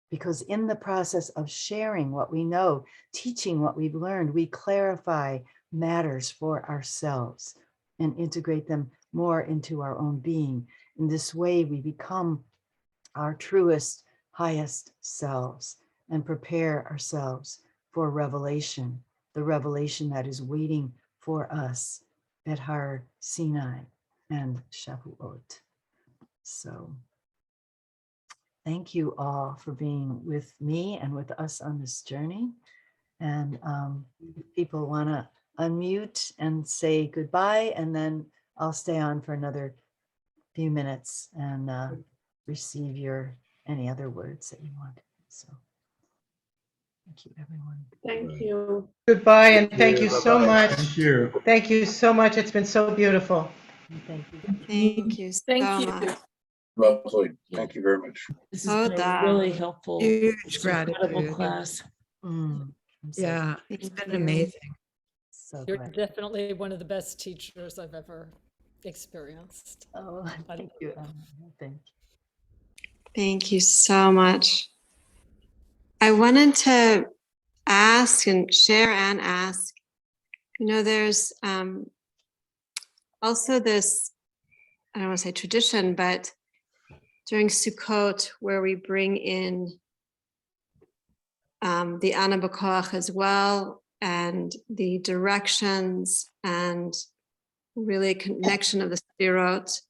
Speaker 2: Because in the process of sharing what we know, teaching what we've learned, we clarify matters for ourselves and integrate them more into our own being. In this way, we become our truest, highest selves and prepare ourselves for revelation, the revelation that is waiting for us at Har Sinai and Shavuot. So thank you all for being with me and with us on this journey. And if people want to unmute and say goodbye, and then I'll stay on for another few minutes and receive your any other words that you want. So thank you, everyone.
Speaker 4: Thank you.
Speaker 5: Goodbye, and thank you so
Speaker 1: Bye-bye.
Speaker 5: much.
Speaker 6: Thank you.
Speaker 5: Thank you so much. It's been so beautiful.
Speaker 2: And thank you.
Speaker 7: Thank you so
Speaker 4: Thank you.
Speaker 7: much.
Speaker 3: Lovely. Thank you very much.
Speaker 4: This has been a
Speaker 7: Toda.
Speaker 4: really helpful,
Speaker 8: Huge
Speaker 4: incredible
Speaker 8: gratitude.
Speaker 4: class.
Speaker 2: I'm so,
Speaker 8: Yeah, it's
Speaker 7: Thank
Speaker 8: been
Speaker 7: you.
Speaker 8: amazing.
Speaker 2: so
Speaker 9: You're
Speaker 2: glad.
Speaker 9: definitely one of the best teachers I've ever experienced.
Speaker 2: Oh, thank you, Emma. Thank you.
Speaker 7: Thank you so much. I wanted to ask and share and ask, there's also this, I don't want to say tradition, but during Sukkot, where we bring in the Ana B'Koach as well, and the directions and really a connection of the Sefirot.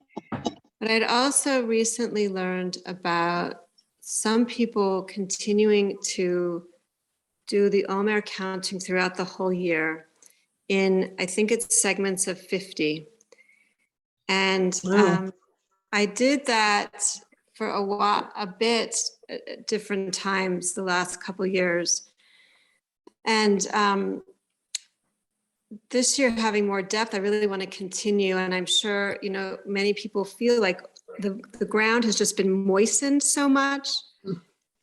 Speaker 7: But I'd also recently learned about some people continuing to do the Omer counting throughout the whole year in, I think it's segments of 50. And I did that for a bit at different times the last couple of years. And this year, having more depth, I really want to continue. And I'm sure, many people feel like the ground has just been moistened so much.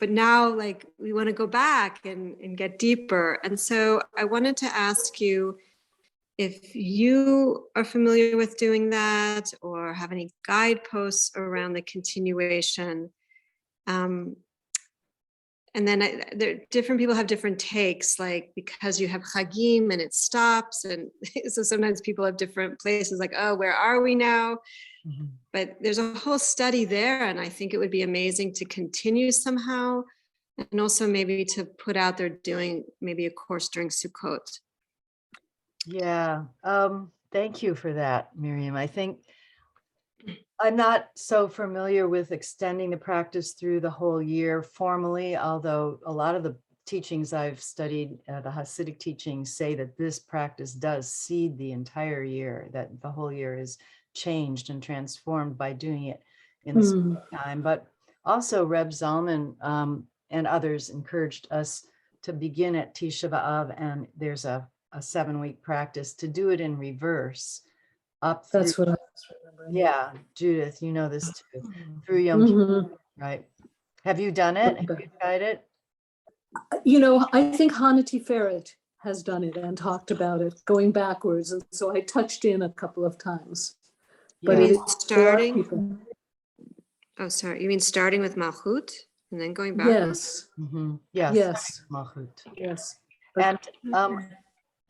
Speaker 7: But now, like, we want to go back and get deeper. And so I wanted to ask you if you are familiar with doing that or have any guideposts around the continuation. And then different people have different takes, like because you have Chagim and it stops. And so sometimes people have different places like, oh, where are we now? Mm-hmm. But there's a whole study there. And I think it would be amazing to continue somehow. And also maybe to put out there doing maybe a course during Sukkot.
Speaker 2: Yeah, thank you for that, Miriam. I think I'm not so familiar with extending the practice through the whole year formally, although a lot of the teachings I've studied, the Hasidic teachings, say that this practice does seed the entire year, that the whole year is changed and transformed by doing it in the time. But also Reb Zalman and others encouraged us to begin at Tisha B'Av, and there's a 7-week practice to do it in reverse. Up through,
Speaker 4: That's what I was remembering.
Speaker 2: Yeah, Judith, you know this too. Through Yom Kippur, right? Have you done it? Have you tried it?
Speaker 4: You know, I think Hanati Ferret has done it and talked about it going backwards. And so I touched in a couple of times. But
Speaker 2: Yeah.
Speaker 7: You mean
Speaker 4: there are
Speaker 7: starting?
Speaker 4: people.
Speaker 7: Oh, sorry. You mean starting with Malkhut and then going back?
Speaker 4: Yes,
Speaker 2: Yes.
Speaker 4: yes,
Speaker 2: Malkhut.
Speaker 4: yes.
Speaker 2: And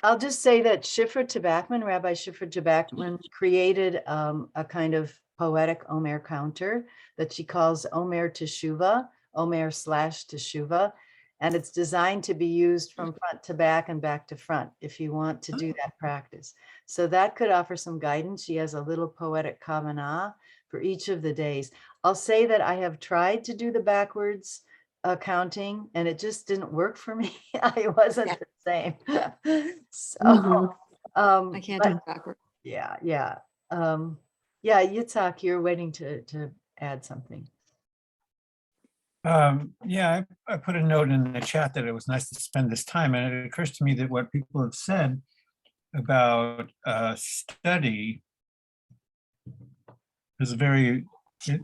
Speaker 2: I'll just say that Shifra Tabakman, Rabbi Shifra Tabakman, created a kind of poetic Omer counter that she calls Omer Teshuvah, Omer / Teshuvah. And it's designed to be used from front to back and back to front if you want to do that practice. So that could offer some guidance. She has a little poetic kavanah for each of the days. I'll say that I have tried to do the backwards counting and it just didn't work for me. I wasn't the same. So
Speaker 4: Mhm.
Speaker 7: I can't do
Speaker 2: but
Speaker 7: it backward.
Speaker 2: yeah, yeah. Yeah, Yitzhak, you're waiting to add something.
Speaker 6: Yeah, I put a note in the chat that it was nice to spend this time, and it occurs to me that what people have said about study is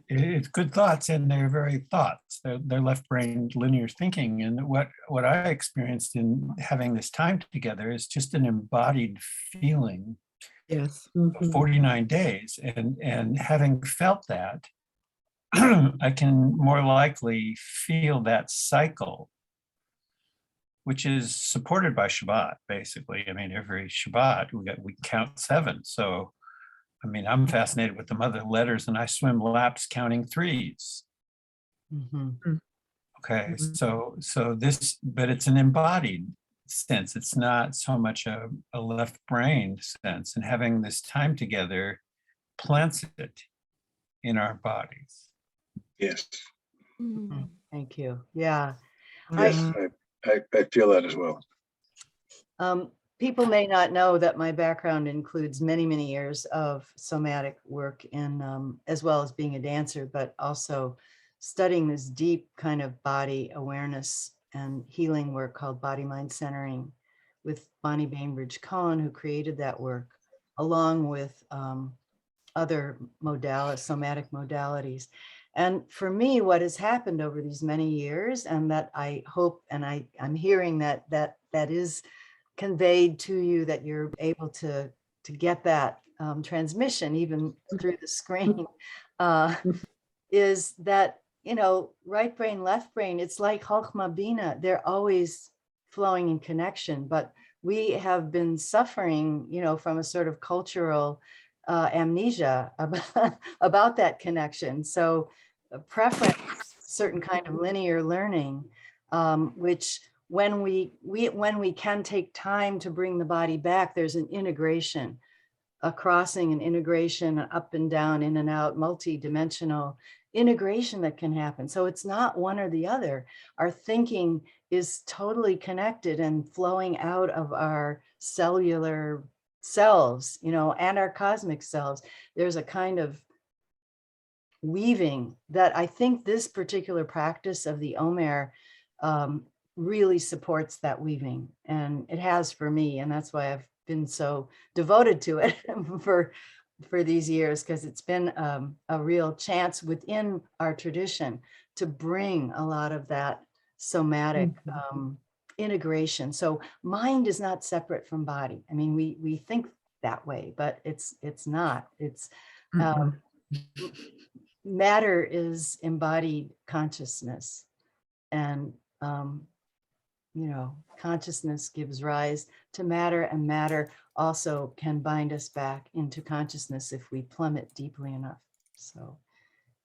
Speaker 6: it's good thoughts, and they're very thoughts. They're left brain linear thinking, and what I experienced in having this time together is just an embodied feeling
Speaker 8: Yes.
Speaker 6: of 49 days, and having felt that. I can more likely feel that cycle, which is supported by Shabbat, basically. I mean, every Shabbat we count 7. So, I mean, I'm fascinated with the mother letters, and I swim laps counting 3s. Okay, so this, but it's an embodied sense. It's not so much a left brain sense, and having this time together plants it in our bodies.
Speaker 3: Yes,
Speaker 2: Thank you. Yeah.
Speaker 3: yes, I feel that as well.
Speaker 2: People may not know that my background includes many, many years of somatic work in, as well as being a dancer, but also studying this deep kind of body awareness and healing work called body mind centering with Bonnie Bainbridge Cohen, who created that work, along with other somatic modalities. And for me, what has happened over these many years, and that I hope, and I'm hearing that is conveyed to you, that you're able to get that transmission even through the screen, is that, you know, right brain, left brain, it's like Chokhmah Bina, they're always flowing in connection, but we have been suffering, you know, from a sort of cultural amnesia about that connection. So preference certain kind of linear learning, which when we can take time to bring the body back, there's an integration, a crossing, an integration, an up and down, in and out, multi-dimensional integration that can happen. So it's not one or the other. Our thinking is totally connected and flowing out of our cellular selves, you know, and our cosmic selves. There's a kind of weaving that I think this particular practice of the Omer really supports that weaving, and it has for me, and that's why I've been so devoted to it for these years, because it's been a real chance within our tradition to bring a lot of that somatic integration. So mind is not separate from body. I mean, we think that way, but it's not. It's matter is embodied consciousness, and you know, consciousness gives rise to matter, and matter also can bind us back into consciousness if we plummet deeply enough. So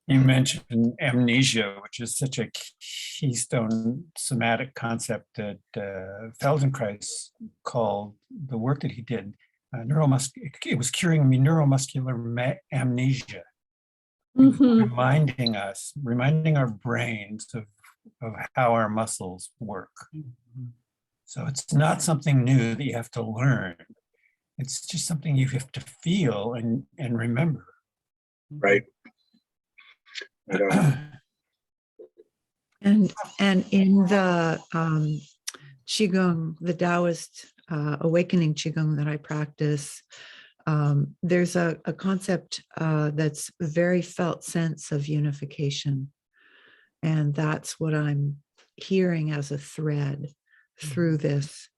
Speaker 6: You mentioned amnesia, which is such a keystone somatic concept that Feldenkrais called the work that he did it was curing me neuromuscular amnesia. Reminding our brains of how our muscles work. So it's not something new that you have to learn. It's just something you have to feel and remember.
Speaker 3: Right.
Speaker 8: And in the Qigong, the Taoist awakening Qigong that I practice, there's a concept that's a very felt sense of unification. And that's what I'm hearing as a thread through this.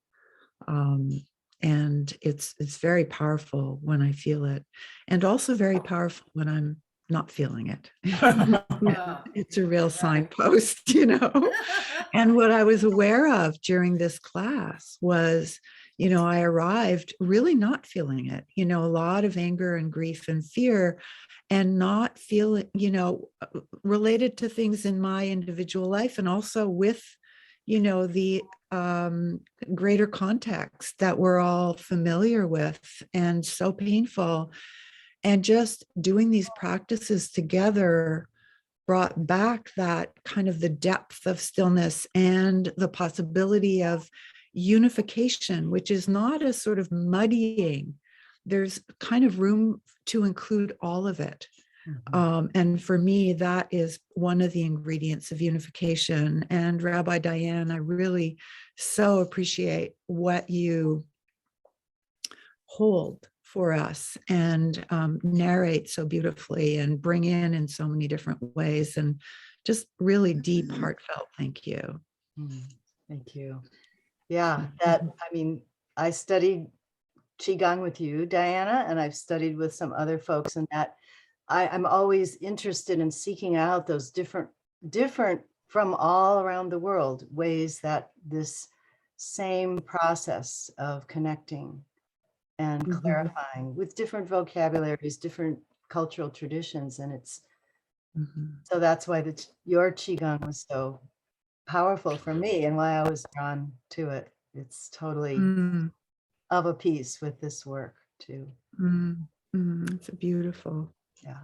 Speaker 8: And it's very powerful when I feel it, and also very powerful when I'm not feeling it.
Speaker 2: Wow.
Speaker 8: It's a real signpost, And what I was aware of during this class was, I arrived really not feeling it, a lot of anger and grief and fear, and not feeling, related to things in my individual life, and also with, the greater context that we're all familiar with, and so painful. And just doing these practices together brought back that kind of the depth of stillness and the possibility of unification, which is not a sort of muddying. There's kind of room to include all of it. And for me, that is one of the ingredients of unification. And Rabbi Diane, I really so appreciate what you hold for us and narrate so beautifully and bring in so many different ways, and just really deep, heartfelt thank you.
Speaker 2: Thank you. Yeah, I studied Qigong with you, Diana, and I've studied with some other folks, and that I'm always interested in seeking out those different from all around the world ways that this same process of connecting and clarifying with different vocabularies, different cultural traditions. And it's, so that's why your Qigong was so powerful for me, and why I was drawn to it. It's totally of a piece with this work too.
Speaker 8: It's beautiful.
Speaker 2: Yeah.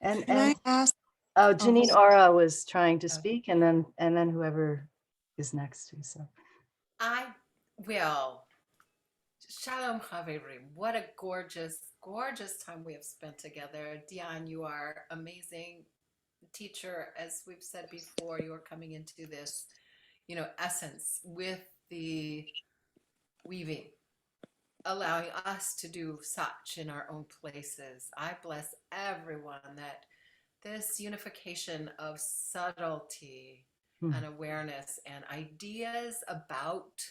Speaker 2: And
Speaker 7: Can I ask?
Speaker 2: oh, Janine Aura was trying to speak, and then whoever is next to. So
Speaker 10: I will. Shalom Chaverim. What a gorgeous, gorgeous time we have spent together. Diane, you are amazing teacher. As we've said before, you're coming into this, essence with the weaving, allowing us to do such in our own places. I bless everyone that this unification of subtlety and awareness and ideas about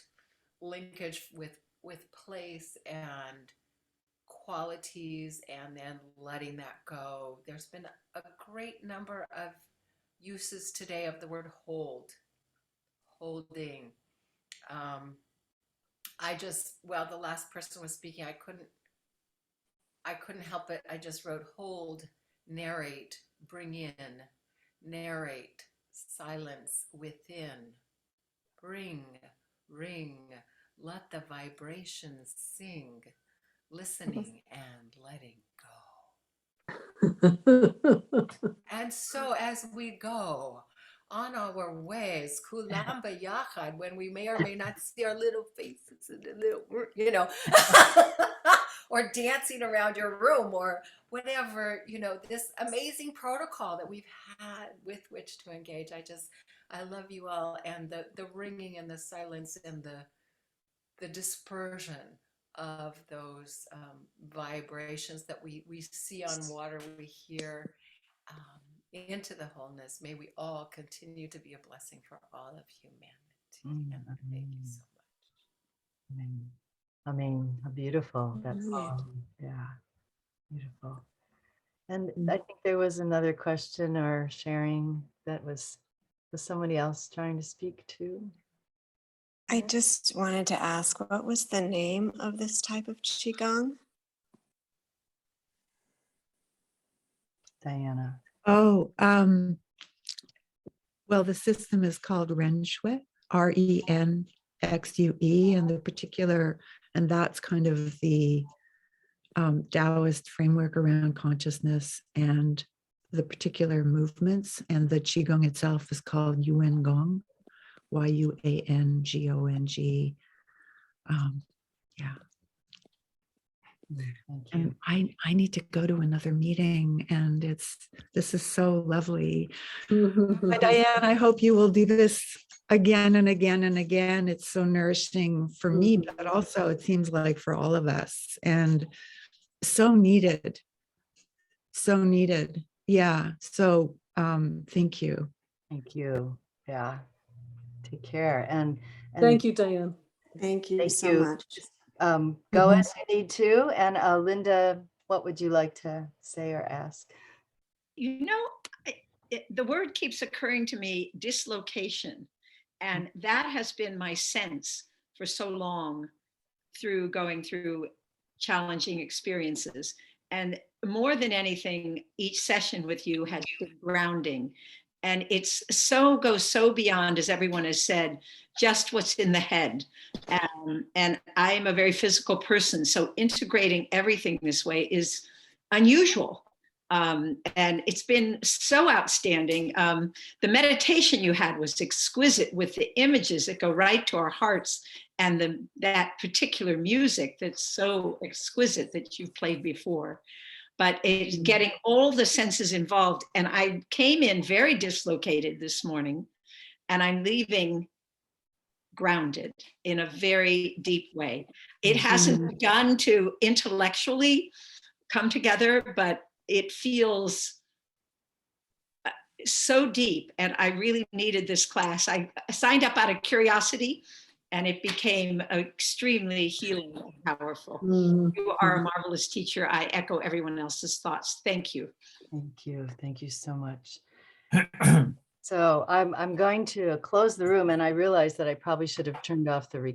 Speaker 10: linkage with place and qualities, and then letting that go. There's been a great number of uses today of the word holding. While the last person was speaking, I couldn't help it. I just wrote hold, narrate, bring in, narrate, silence within, bring, ring, let the vibrations sing, listening and letting go. And so as we go on our ways, kulam yachad, when we may or may not see our little faces in the little, or dancing around your room or whatever, this amazing protocol that we've had with which to engage. I love you all, and the ringing and the silence and the dispersion of those vibrations that we see on water, we hear into the wholeness. May we all continue to be a blessing for all of humanity. And thank you so much.
Speaker 2: Amen. How beautiful. That's yeah, beautiful. And I think there was another question or sharing that was somebody else trying to speak too.
Speaker 7: I just wanted to ask, what was the name of this type of Qigong?
Speaker 2: Diana.
Speaker 8: Oh, well, the system is called Renxue, Renxue, and the particular, and that's kind of the Taoist framework around consciousness and the particular movements. And the Qigong itself is called Yuan Gong, Yuangong. Yeah. And I need to go to another meeting, and this is so lovely. Diane, I hope you will do this again and again and again. It's so nourishing for me, but also it seems like for all of us, and so needed. Yeah. So thank you.
Speaker 2: Thank you. Yeah. Take care. And
Speaker 4: Thank you, Diane.
Speaker 7: Thank you
Speaker 2: thank
Speaker 7: so
Speaker 2: you.
Speaker 7: much.
Speaker 2: Go
Speaker 4: Mhm.
Speaker 2: as you need to. And Linda, what would you like to say or ask?
Speaker 11: You know, the word keeps occurring to me, dislocation. And that has been my sense for so long through going through challenging experiences. And more than anything, each session with you has been grounding. And it's goes so beyond, as everyone has said, just what's in the head. And I'm a very physical person. So integrating everything this way is unusual. And it's been so outstanding. The meditation you had was exquisite with the images that go right to our hearts, and that particular music that's so exquisite that you've played before. But it's getting all the senses involved. And I came in very dislocated this morning, and I'm leaving grounded in a very deep way. It hasn't begun to intellectually come together, but it feels so deep. And I really needed this class. I signed up out of curiosity, and it became extremely healing and powerful. You are a marvelous teacher. I echo everyone else's thoughts. Thank you.
Speaker 2: Thank you. Thank you so much. So I'm going to close the room, and I realized that I probably should have turned off the recording.